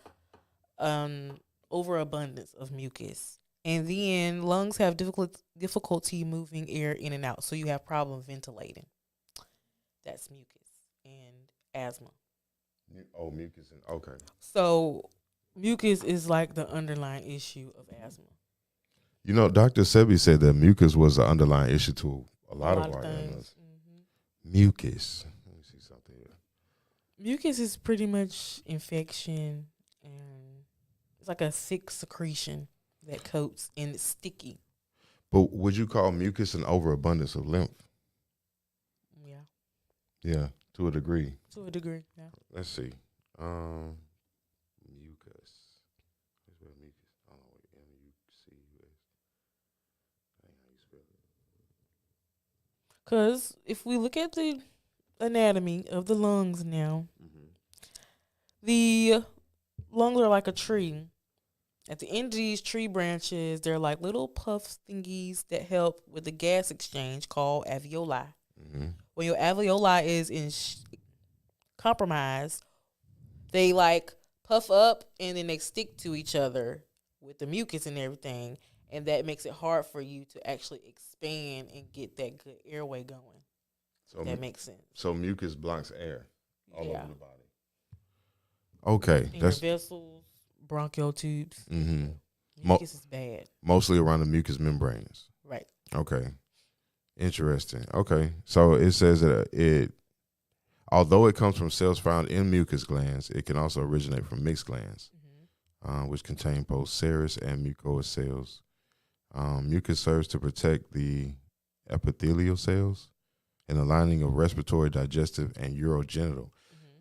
S2: overabundance of mucus. And then lungs have difficulty moving air in and out. So you have problem ventilating. That's mucus and asthma.
S1: Oh, mucus. Okay.
S2: So mucus is like the underlying issue of asthma.
S1: You know, Dr. Sebi said that mucus was the underlying issue to a lot of our illness. Mucus. Let me see something here.
S2: Mucus is pretty much infection, and it's like a thick secretion that coats and it's sticky.
S1: But would you call mucus an overabundance of lymph?
S2: Yeah.
S1: Yeah, to a degree.
S2: To a degree, yeah.
S1: Let's see. Mucus. Here's where mucus. I don't know what M-U-C-U-S. How you spell it?
S2: Because if we look at the anatomy of the lungs now, the lungs are like a tree. At the end of these tree branches, they're like little puff thingies that help with the gas exchange called alveoli. When your alveoli is compromised, they like puff up and then they stick to each other with the mucus and everything. And that makes it hard for you to actually expand and get that good airway going. So that makes sense.
S1: So mucus blocks air all over the body. Okay.
S2: In that's your vessels, bronchial tubes. Mucus is bad.
S1: Mostly around the mucous membranes.
S2: Right.
S1: Okay. Interesting. Okay. So it says that although it comes from cells found in mucus glands, it can also originate from mixed glands, which contain both serous and mucous cells. Mucus serves to protect the epithelial cells and the lining of respiratory, digestive, and urogenital.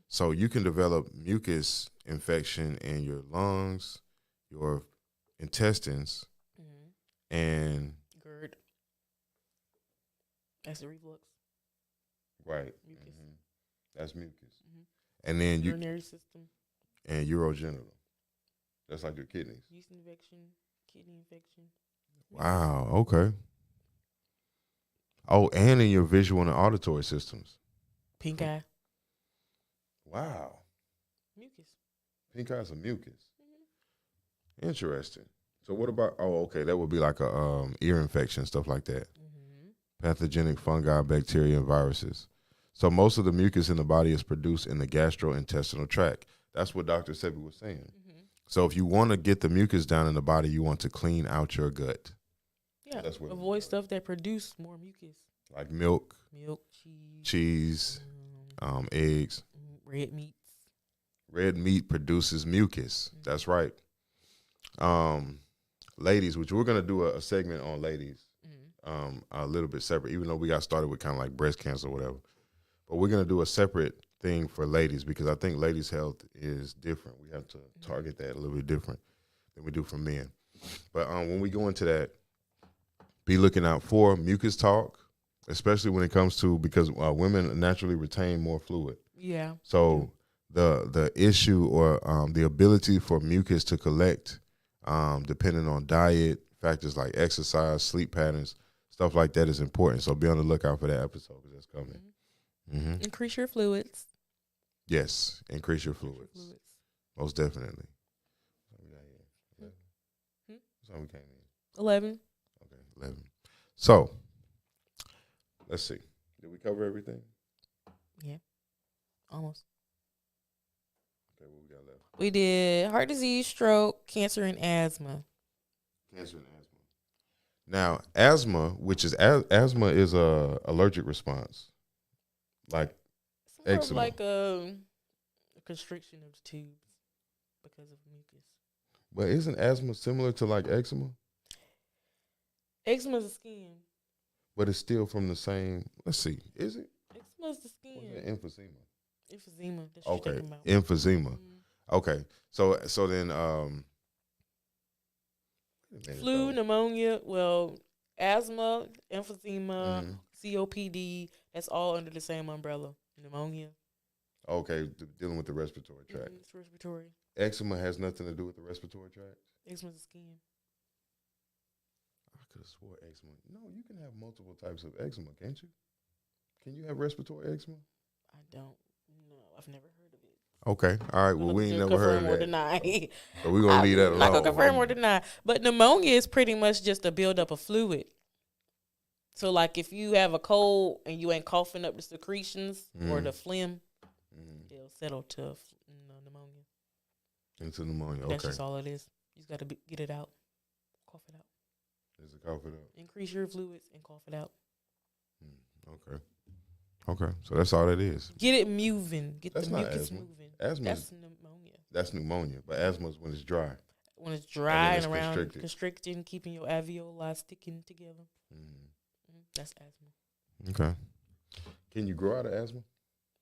S1: So you can develop mucus infection in your lungs, your intestines, and
S2: GERD. That's the reflux.
S1: Right. Mucus. That's mucus. And then
S2: urinary system.
S1: And urogenital. That's like your kidneys.
S2: Yeast infection, kidney infection.
S1: Wow. Okay. Oh, and in your visual and auditory systems.
S2: Pink eye.
S1: Wow.
S2: Mucus.
S1: Pink eye is a mucus. Interesting. So what about? Oh, okay. That would be like a ear infection, stuff like that. Pathogenic fungi, bacteria, and viruses. So most of the mucus in the body is produced in the gastrointestinal tract. That's what Dr. Sebi was saying. So if you want to get the mucus down in the body, you want to clean out your gut.
S2: Yeah, avoid stuff that produce more mucus.
S1: Like milk, cheese, eggs.
S2: Red meats.
S1: Red meat produces mucus. That's right. Ladies, which we're going to do a segment on ladies, a little bit separate, even though we got started with kind of like breast cancer or whatever. But we're going to do a separate thing for ladies because I think ladies' health is different. We have to target that a little bit different than we do for men. But when we go into that, be looking out for mucus talk, especially when it comes to, because women naturally retain more fluid.
S2: Yeah.
S1: So the issue or the ability for mucus to collect, depending on diet, factors like exercise, sleep patterns, stuff like that is important. So be on the lookout for that episode because that's coming. Mm-hmm.
S2: Increase your fluids.
S1: Yes, increase your fluids. Most definitely. So we came in
S2: 11.
S1: Okay, 11. So let's see. Did we cover everything?
S2: Yeah, almost.
S1: Okay, what we got left?
S2: We did heart disease, stroke, cancer, and asthma.
S1: Cancer and asthma. Now, asthma, which is asthma, is a allergic response, like
S2: Sort of
S1: eczema.
S2: like a constriction of the tubes because of mucus.
S1: But isn't asthma similar to like eczema?
S2: Eczema is the skin.
S1: But it's still from the same. Let's see. Is it?
S2: Eczema is the
S1: Or
S2: skin.
S1: is it emphysema?
S2: Emphysema. That's what you're
S1: Okay,
S2: talking about.
S1: emphysema.
S2: Mhm.
S1: Okay, so then wait a minute,
S2: Flu,
S1: though.
S2: pneumonia. Well, asthma, emphysema,
S1: Mhm.
S2: COPD. That's all under the same umbrella. Pneumonia.
S1: Okay, dealing with the respiratory tract.
S2: It's respiratory.
S1: Eczema has nothing to do with the respiratory tract.
S2: Eczema is the skin.
S1: I could have swore eczema. No, you can have multiple types of eczema, can't you? Can you have respiratory eczema?
S2: I don't know. I've never heard of it.
S1: Okay, all right. Well, we ain't never heard
S2: confirm or
S1: of that.
S2: deny.
S1: So we're gonna leave that
S2: I'm not
S1: alone.
S2: gonna confirm or deny. But pneumonia is pretty much just a buildup of fluid. So, like, if you have a cold and you ain't coughing up the secretions or the phlegm, they'll settle to pneumonia.
S1: Into pneumonia.
S2: That's
S1: Okay.
S2: just all it is. You just got to get it out, cough it out.
S1: Is it cough it up?
S2: Increase your fluids and cough it out.
S1: Okay. Okay. So that's all that is.
S2: Get it moving. Get
S1: That's
S2: the
S1: not
S2: mucus
S1: asthma.
S2: moving.
S1: Asthma
S2: That's
S1: is,
S2: pneumonia.
S1: that's pneumonia, but asthma is when it's dry.
S2: When it's dry
S1: it's
S2: and around
S1: constricted.
S2: constricting, keeping your alveoli sticking together. That's asthma.
S1: Okay. Can you grow out of asthma?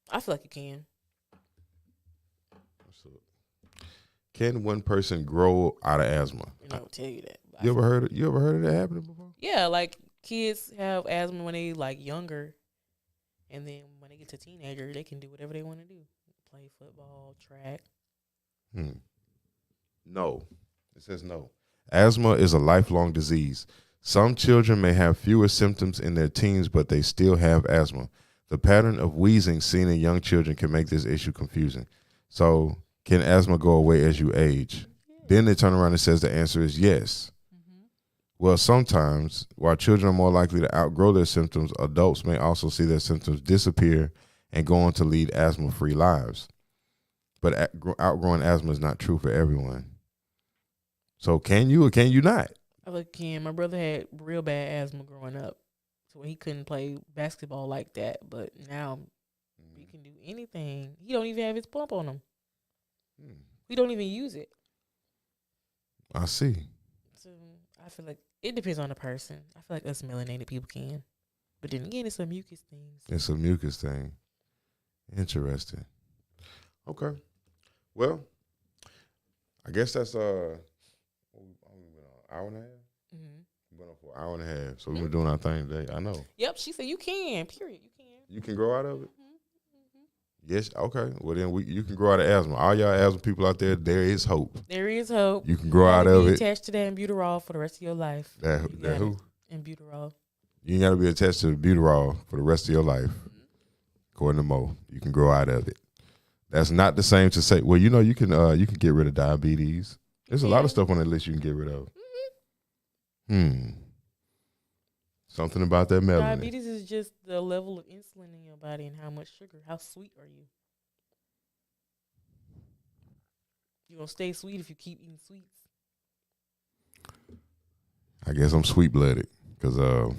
S2: I feel like you can.
S1: What's up? Can one person grow out of asthma?
S2: You know, I'll tell you that.
S1: You ever heard of that happening before?
S2: Yeah, like kids have asthma when they like younger, and then when they get to teenager, they can do whatever they want to do. Play football, track.
S1: No. It says no. Asthma is a lifelong disease. Some children may have fewer symptoms in their teens, but they still have asthma. The pattern of wheezing seen in young children can make this issue confusing. So, can asthma go away as you age? Then they turn around and says the answer is yes. Well, sometimes, while children are more likely to outgrow their symptoms, adults may also see their symptoms disappear and go on to lead asthma-free lives. But outgrowing asthma is not true for everyone. So can you or can you not?
S2: I like can. My brother had real bad asthma growing up, so he couldn't play basketball like that. But now he can do anything. He don't even have his pump on him. He don't even use it.
S1: I see.
S2: So I feel like it depends on the person. I feel like us melanated people can, but then again, it's a mucus thing. So.
S1: It's a mucus thing. Interesting. Okay. Well, I guess that's an hour and a half. We've been on for an hour and a half, so we've been doing our thing today. I know.
S2: Yep, she said you can. Period. You can.
S1: You can grow out of it. Yes. Okay. Well, then you can grow out of asthma. All y'all asthma people out there is hope.
S2: There is hope.
S1: You can grow out of it.
S2: Attached to that albuterol for the rest of your life.
S1: That who?
S2: Albuterol.
S1: You ain't got to be attached to the albuterol for the rest of your life. According to Mo, you can grow out of it. That's not the same to say. Well, you can get rid of diabetes. There's a lot of stuff on that list you can get rid of. Something about that melanin.
S2: Diabetes is just the level of insulin in your body and how much sugar. How sweet are you? You're going to stay sweet if you keep eating sweets.
S1: I guess I'm sweet-blooded because
S2: Well,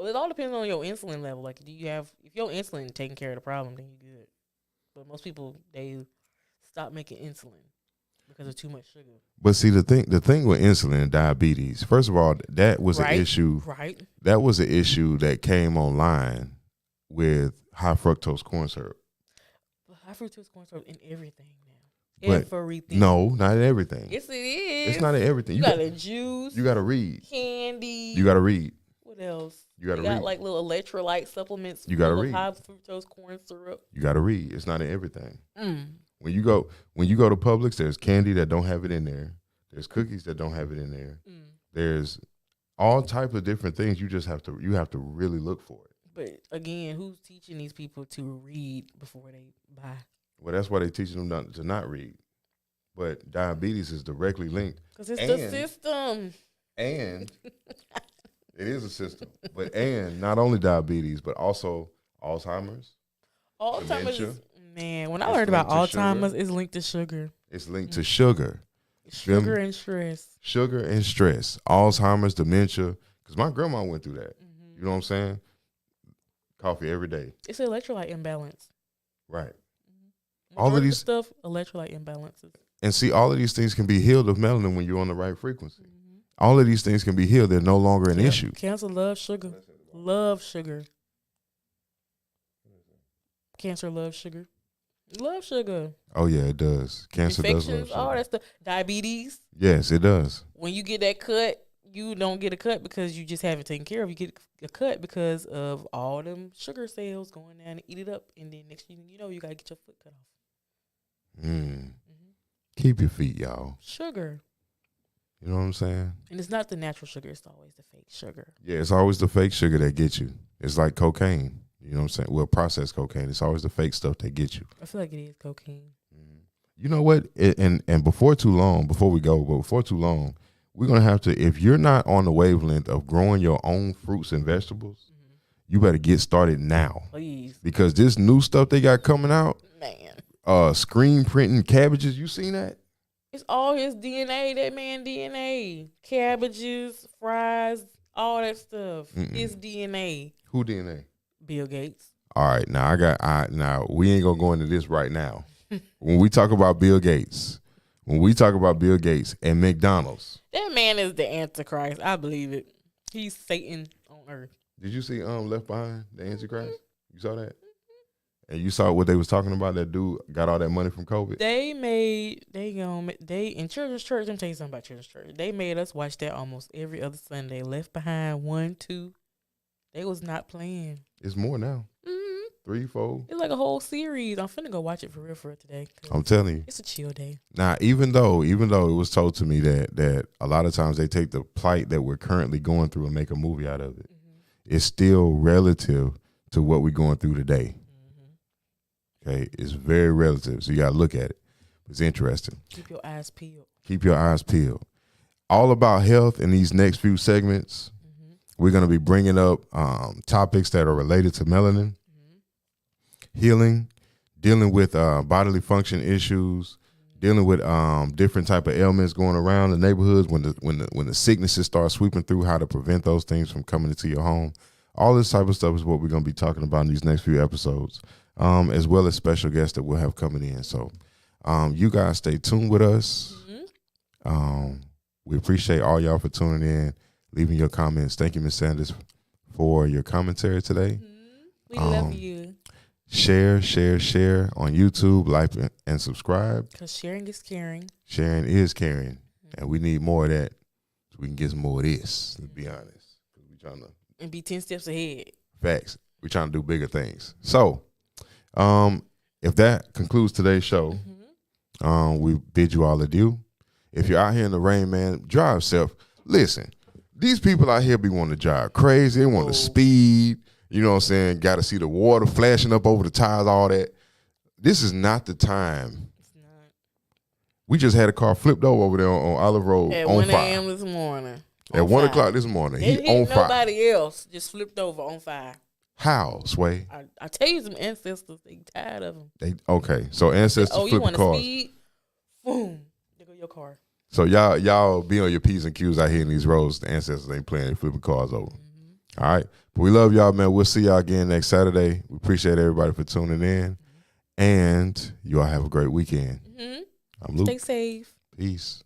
S2: it all depends on your insulin level. Like, if your insulin taking care of the problem, then you're good. But most people, they stop making insulin because of too much sugar.
S1: But see, the thing with insulin and diabetes, first of all, that was an issue.
S2: Right.
S1: That was an issue that came online with high fructose corn syrup.
S2: But high fructose corn syrup in everything now.
S1: But
S2: everything.
S1: No, not in everything.
S2: Yes, it is.
S1: It's not in everything.
S2: You got a juice.
S1: You got to read.
S2: Candy.
S1: You got to read.
S2: What What else?
S1: You gotta
S2: they got
S1: read.
S2: like little electrolyte supplements.
S1: You gotta
S2: full of
S1: read.
S2: high fructose corn syrup.
S1: You got to read. It's not in everything.
S2: Mm.
S1: When you go to Publix, there's candy that don't have it in there. There's cookies that don't have it in there.
S2: Mm.
S1: There's all types of different things. You have to really look for it.
S2: But again, who's teaching these people to read before they buy?
S1: Well, that's why they teaching them to not read. But diabetes is directly linked.
S2: Because it's the system.
S1: And it is a system. But not only diabetes, but also Alzheimer's.
S2: Alzheimer's,
S1: dementia.
S2: man, when I
S1: It's
S2: learned about
S1: linked to
S2: Alzheimer's,
S1: sugar.
S2: it's linked to sugar.
S1: It's linked to sugar.
S2: Sugar and stress.
S1: Sugar and stress. Alzheimer's, dementia. Because my grandma went through that.
S2: Mm-hmm.
S1: You know what I'm saying? Coffee every day.
S2: It's an electrolyte imbalance.
S1: Right.
S2: Mm-hmm.
S1: All of these
S2: stuff, electrolyte imbalances.
S1: And see, all of these things can be healed of melanin when you're on the right frequency.
S2: Mm-hmm.
S1: All of these things can be healed. They're no longer an issue.
S2: Cancer loves sugar. Love sugar. Cancer loves sugar. Love sugar.
S1: Oh, yeah, it does. Cancer does love
S2: Infections,
S1: sugar.
S2: all that stuff. Diabetes.
S1: Yes, it does.
S2: When you get that cut, you don't get a cut because you just haven't taken care of. You get a cut because of all them sugar cells going down and eat it up. And then next thing you know, you got to get your foot cut off.
S1: Mm. Keep your feet, y'all.
S2: Sugar.
S1: You know what I'm saying?
S2: And it's not the natural sugar. It's always the fake sugar.
S1: Yeah, it's always the fake sugar that gets you. It's like cocaine. You know what I'm saying? Well, processed cocaine. It's always the fake stuff that gets you.
S2: I feel like it is cocaine.
S1: You know what? And before too long, we're going to have to, if you're not on the wavelength of growing your own fruits and vegetables, you better get started now.
S2: Please.
S1: Because this new stuff they got coming out,
S2: man,
S1: screen printing cabbages, you seen that?
S2: It's all his DNA, that man DNA. Cabbages, fries, all that stuff. His DNA.
S1: Who DNA?
S2: Bill Gates.
S1: All right, now we ain't gonna go into this right now. When we talk about Bill Gates and McDonald's,
S2: that man is the Antichrist. I believe it. He's Satan on earth.
S1: Did you see Left Behind, the Antichrist? You saw that? And you saw what they was talking about? That dude got all that money from COVID.
S2: In Children's Church. Let me tell you something about Children's Church. They made us watch that almost every other Sunday. Left Behind 1, 2. They was not playing.
S1: It's more now. 3, 4.
S2: It's like a whole series. I'm finna go watch it for real today.
S1: I'm telling you,
S2: it's a chill day.
S1: Now, even though it was told to me that a lot of times they take the plight that we're currently going through and make a movie out of it, it's still relative to what we're going through today. Okay, it's very relative, so you gotta look at it. It's interesting.
S2: Keep your eyes peeled.
S1: Keep your eyes peeled. All about health in these next few segments. We're gonna be bringing up topics that are related to melanin, healing, dealing with bodily function issues, dealing with different type of ailments going around the neighborhoods when the sicknesses start sweeping through, how to prevent those things from coming into your home. All this type of stuff is what we're gonna be talking about in these next few episodes. As well as special guests that we'll have coming in. So you guys stay tuned with us. We appreciate all y'all for tuning in, leaving your comments. Thank you, Ms. Sanders, for your commentary today.
S2: We love you.
S1: Share on YouTube, like and subscribe.
S2: Because sharing is caring.
S1: Sharing is caring. And we need more of that so we can get some more of this, to be honest. We trying to
S2: and be 10 steps ahead.
S1: Facts. We're trying to do bigger things. So if that concludes today's show, we bid you all adieu. If you're out here in the rain, man, drive safe. Listen, these people out here be wanting to drive crazy. They want to speed. You know what I'm saying? Got to see the water flashing up over the tires, all that. This is not the time.
S2: It's not.
S1: We just had a car flipped over there on Olive Road
S2: at
S1: on
S2: 1
S1: fire.
S2: a.m. this morning.
S1: At 1 o'clock this morning. He on fire.
S2: Nobody else just flipped over on fire.
S1: How, Sway?
S2: I tell you, some ancestors, they tired of them.
S1: Okay, so ancestors
S2: you
S1: flipping
S2: want
S1: cars.
S2: to speed? Boom. There go your car.
S1: So y'all be on your P's and Q's out here in these roads. The ancestors ain't playing, they flipping cars over. All right. But we love y'all, man. We'll see y'all again next Saturday. We appreciate everybody for tuning in. And you all have a great weekend. I'm Luke.
S2: Stay safe.
S1: Peace.